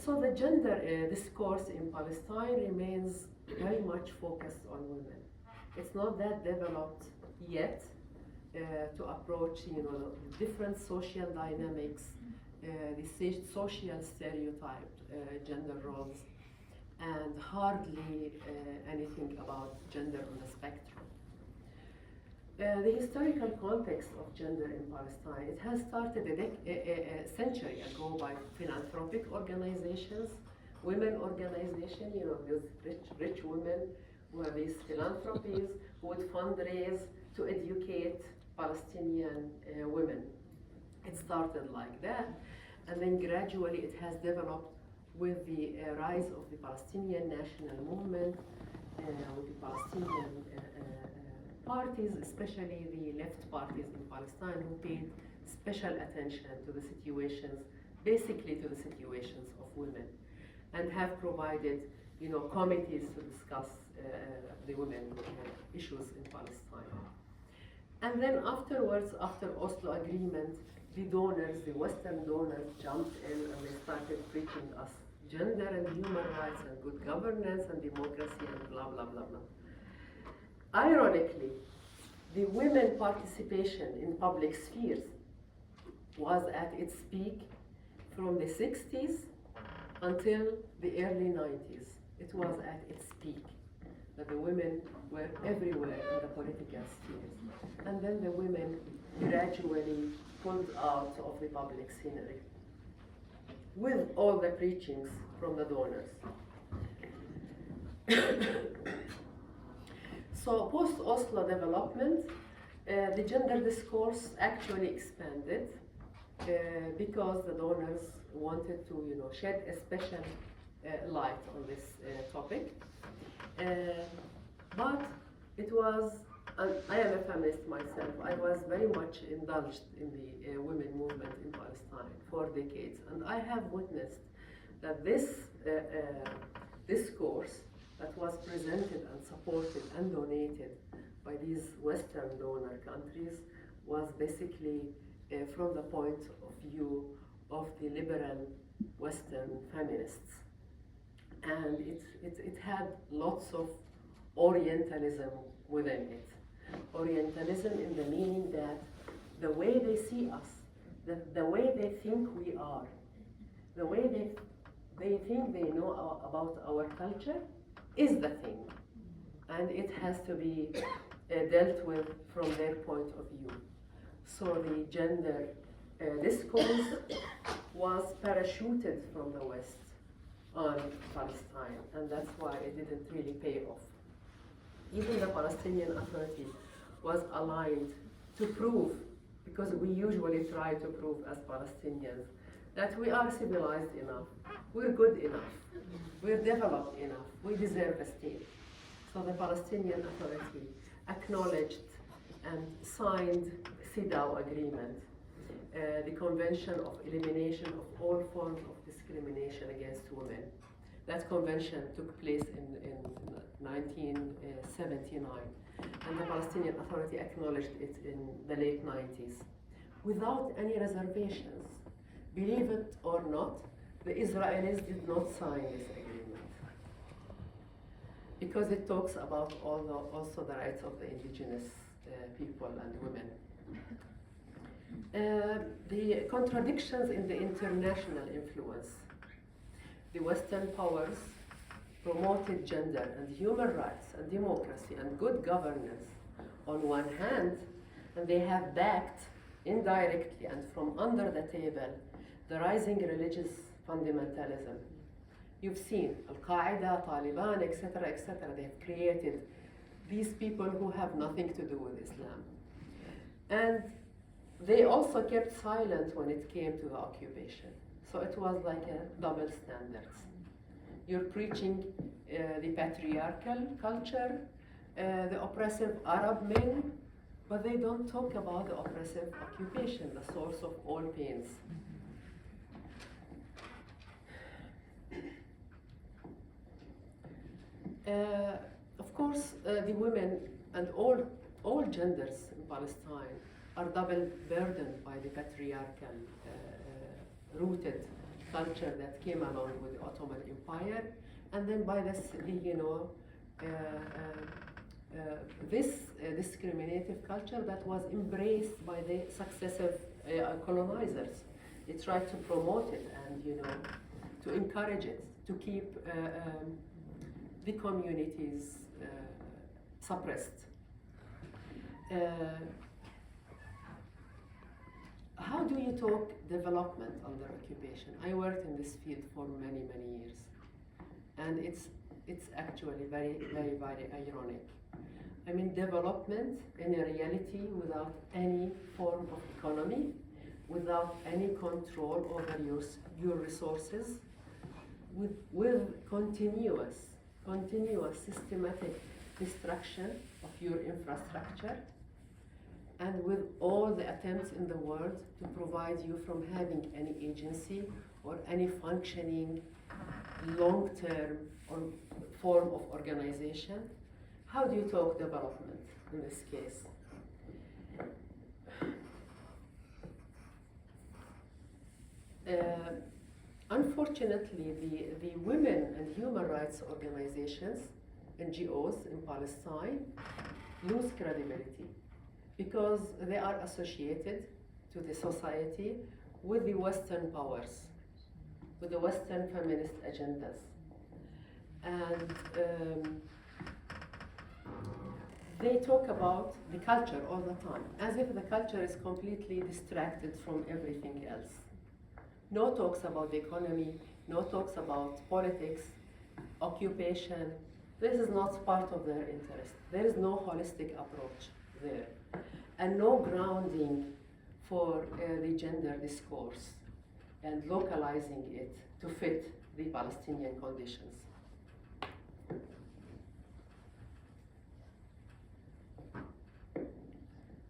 So the gender discourse in Palestine remains very much focused on women. It's not that developed yet to approach different social dynamics, the social stereotyped gender roles, and hardly anything about gender on the spectrum. The historical context of gender in Palestine, it has started a century ago by philanthropic organizations, women organizations, those rich women who have these philanthropies who would fundraise to educate Palestinian women. It started like that, and then gradually it has developed with the rise of the Palestinian national movement, with the Palestinian parties, especially the left parties in Palestine, who paid special attention to the situations, basically to the situations of women, and have provided, committees to discuss the women issues in Palestine. And then afterwards, after Oslo Agreement, the donors, the Western donors, jumped in and they started preaching us gender and human rights and good governance and democracy and blah, blah, blah, blah. Ironically, the women participation in public spheres was at its peak from the 60s until the early 90s. It was at its peak, that the women were everywhere in the political spheres. And then the women gradually pulled out of the public scenery with all the preachings from the donors. So post-Oslo development, the gender discourse actually expanded because the donors wanted to shed a special light on this topic. But it was, and I am a feminist myself, I was very much indulged in the women movement in Palestine for decades, and I have witnessed that this discourse that was presented and supported and donated by these Western donor countries was basically from the point of view of the liberal Western feminists. And it had lots of Orientalism within it. Orientalism in the meaning that the way they see us, the way they think we are, the way they think they know about our culture is the thing. And it has to be dealt with from their point of view. So the gender discourse was parachuted from the West on Palestine, and that's why it didn't really pay off. Even the Palestinian Authority was aligned to prove, because we usually try to prove as Palestinians, that we are civilized enough, we're good enough, we're developed enough, we deserve a state. So the Palestinian Authority acknowledged and signed CEDAW agreement, the Convention of Elimination of All Forms of Discrimination Against Women. That convention took place in 1979, and the Palestinian Authority acknowledged it in the late 90s without any reservations. Believe it or not, the Israelis did not sign this agreement because it talks about also the rights of the indigenous people and women. The contradictions in the international influence. The Western powers promoted gender and human rights and democracy and good governance on one hand, and they have backed indirectly and from under the table the rising religious fundamentalism. You've seen Al-Qaeda, Taliban, etc., they have created these people who have nothing to do with Islam. And they also kept silent when it came to the occupation. So it was like a double standards. You're preaching the patriarchal culture, the oppressive Arab men, but they don't talk about the oppressive occupation, the source of all pains. Of course, the women and all genders in Palestine are double burdened by the patriarchal rooted culture that came along with the Ottoman Empire, and then by this, this discriminative culture that was embraced by the successive colonizers. They tried to promote it and to encourage it, to keep the communities suppressed. How do you talk development under occupation? I worked in this field for many, many years, and it's actually very, very, very ironic. I mean, development in a reality without any form of economy, without any control over your resources, with continuous systematic destruction of your infrastructure, and with all the attempts in the world to provide you from having any agency or any functioning long-term or form of organization. How do you talk development in this case? Unfortunately, the women and human rights organizations, NGOs in Palestine, lose credibility because they are associated to the society with the Western powers, with the Western feminist agendas. And they talk about the culture all the time, as if the culture is completely distracted from everything else. No talks about the economy, no talks about politics, occupation. This is not part of their interest. There is no holistic approach there, and no grounding for the gender discourse and localizing it to fit the Palestinian conditions.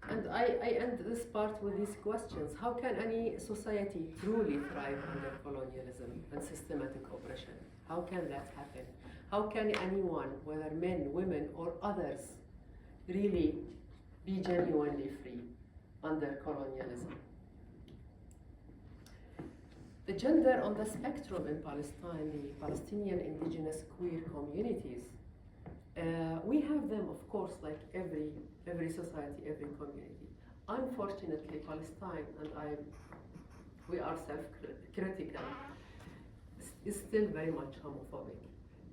And I end this part with these questions. How can any society truly thrive under colonialism and systematic oppression? How can that happen? How can anyone, whether men, women, or others, really be genuinely free under colonialism? The gender on the spectrum in Palestine, the Palestinian indigenous queer communities, we have them, of course, like every society, every community. Unfortunately, Palestine, and we are self-critical, is still very much homophobic.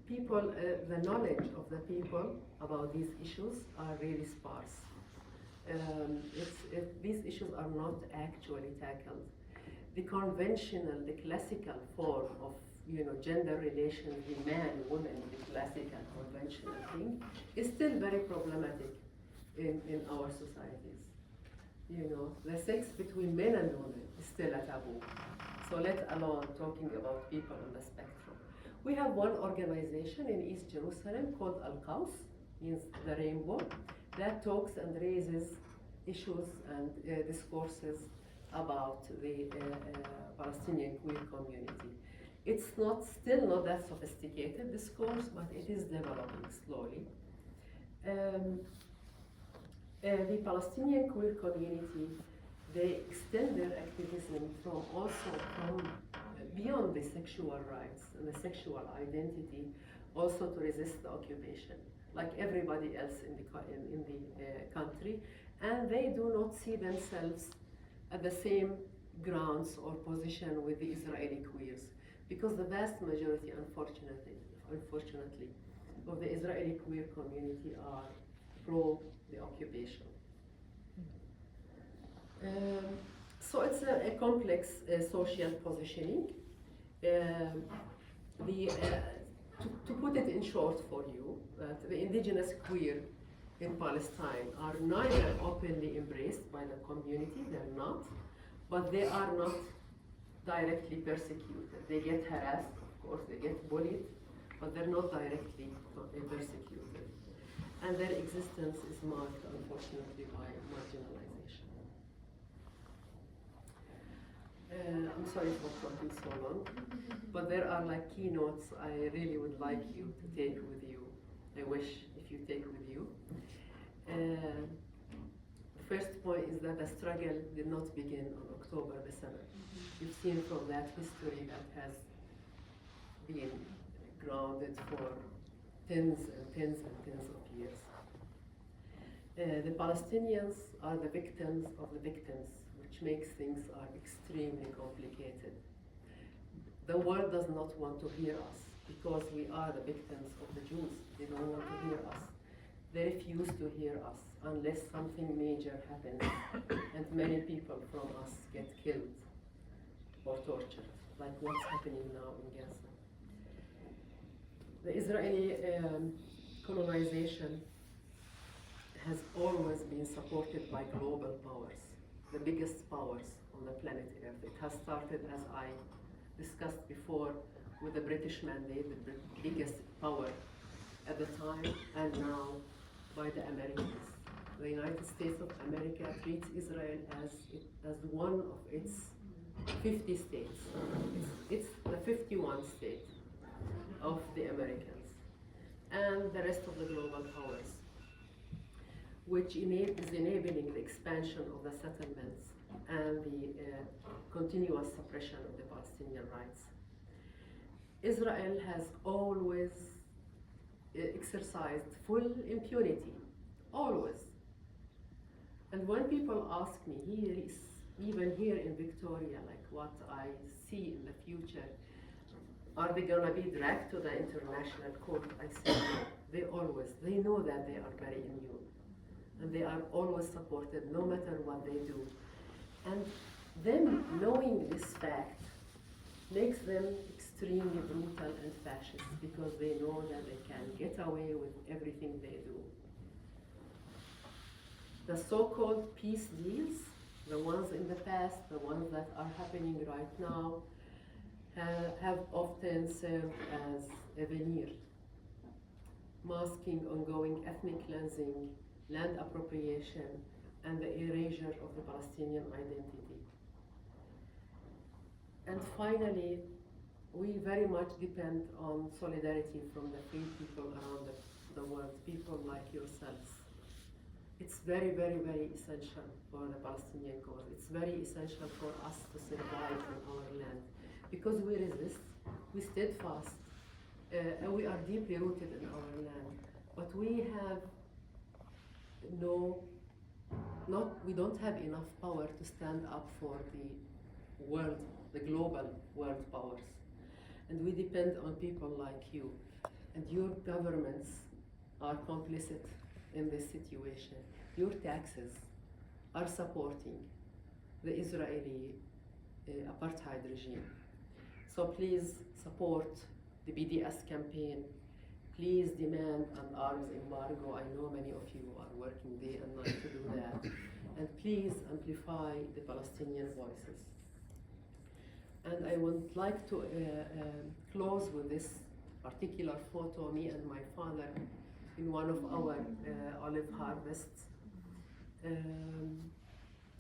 People, the knowledge of the people about these issues are really sparse. These issues are not actually tackled. The conventional, the classical form of gender relations, the man, woman, the classical conventional thing, is still very problematic in our societies. The sex between men and women is still a taboo. So let alone talking about people on the spectrum. We have one organization in East Jerusalem called Al-Qaws, means the rainbow, that talks and raises issues and discourses about the Palestinian queer community. It's still not that sophisticated discourse, but it is developing slowly. The Palestinian queer community, they extend their activism from beyond the sexual rights and the sexual identity, also to resist the occupation, like everybody else in the country, and they do not see themselves at the same grounds or position with the Israeli queers, because the vast majority, unfortunately, of the Israeli queer community are pro the occupation. So it's a complex social positioning. To put it in short for you, the indigenous queer in Palestine are neither openly embraced by the community, they're not, but they are not directly persecuted. They get harassed, of course, they get bullied, but they're not directly persecuted. And their existence is marked, unfortunately, by marginalization. I'm sorry for talking so long, but there are like keynotes I really would like you to take with you. I wish if you take with you. First point is that the struggle did not begin on October the 7th. You've seen from that history that has been grounded for tens and tens and tens of years. The Palestinians are the victims of the victims, which makes things are extremely complicated. The world does not want to hear us because we are the victims of the Jews. They don't want to hear us. They refuse to hear us unless something major happens and many people from us get killed or tortured, like what's happening now in Gaza. The Israeli colonization has always been supported by global powers, the biggest powers on the planet Earth. It has started, as I discussed before, with the British mandate, the biggest power at the time, and now by the Americans. The United States of America treats Israel as one of its 50 states. It's the 51st state of the Americans and the rest of the global powers, which is enabling the expansion of the settlements and the continuous suppression of the Palestinian rights. Israel has always exercised full impunity, always. And when people ask me, even here in Victoria, like what I see in the future, are they gonna be dragged to the international court? I say no. They know that they are very immune. And they are always supported no matter what they do. And them knowing this fact makes them extremely brutal and fascist because they know that they can get away with everything they do. The so-called peace deals, the ones in the past, the ones that are happening right now, have often served as a veneer, masking ongoing ethnic cleansing, land appropriation, and the erasure of the Palestinian identity. And finally, we very much depend on solidarity from the free people around the world, people like yourselves. It's very, very, very essential for the Palestinian cause. It's very essential for us to survive in our land because we resist, we steadfast, and we are deeply rooted in our land. But we have we don't have enough power to stand up for the global world powers. And we depend on people like you. And your governments are complicit in this situation. Your taxes are supporting the Israeli apartheid regime. So please support the BDS campaign. Please demand an arms embargo. I know many of you are working day and night to do that. And please amplify the Palestinian voices. And I would like to close with this particular photo, me and my father in one of our olive harvests,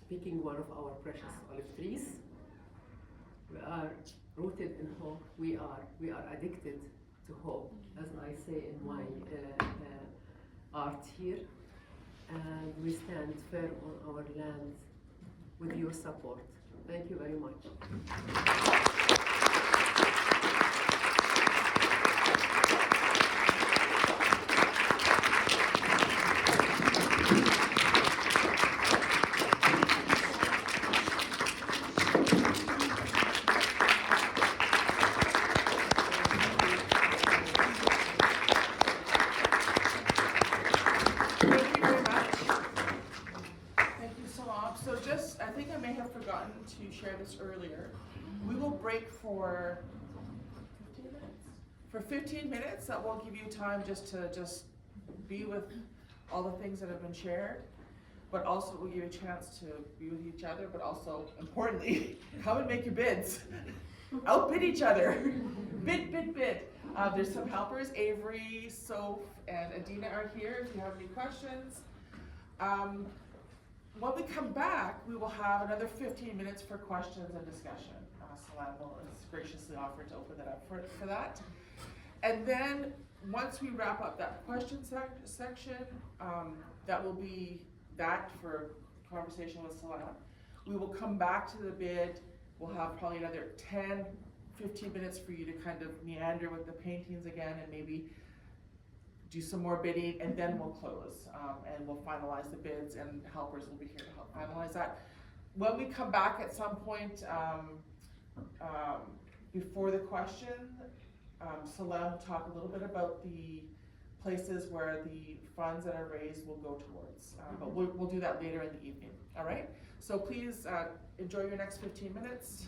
picking one of our precious olive trees. We are rooted in hope. We are addicted to hope, as I say in my art here. And we stand firm on our land with your support. Thank you very much. break for 15 minutes. That will give you time just to be with all the things that have been shared, but also it will give you a chance to be with each other, but also, importantly, come and make your bids. Outbid each other. Bid. There's some helpers. Avery, Soph, and Adina are here if you have any questions. When we come back, we will have another 15 minutes for questions and discussion. Salam has graciously offered to open that up for that. And then, once we wrap up that question section, that will be that for conversation with Salam. We will come back to the bid. We'll have probably another 10-15 minutes for you to kind of meander with the paintings again and maybe do some more bidding, and then we'll close and we'll finalize the bids, and helpers will be here to help finalize that. When we come back at some point before the question, Salam will talk a little bit about the places where the funds that are raised will go towards, but we'll do that later in the evening. All right, so please enjoy your next 15 minutes.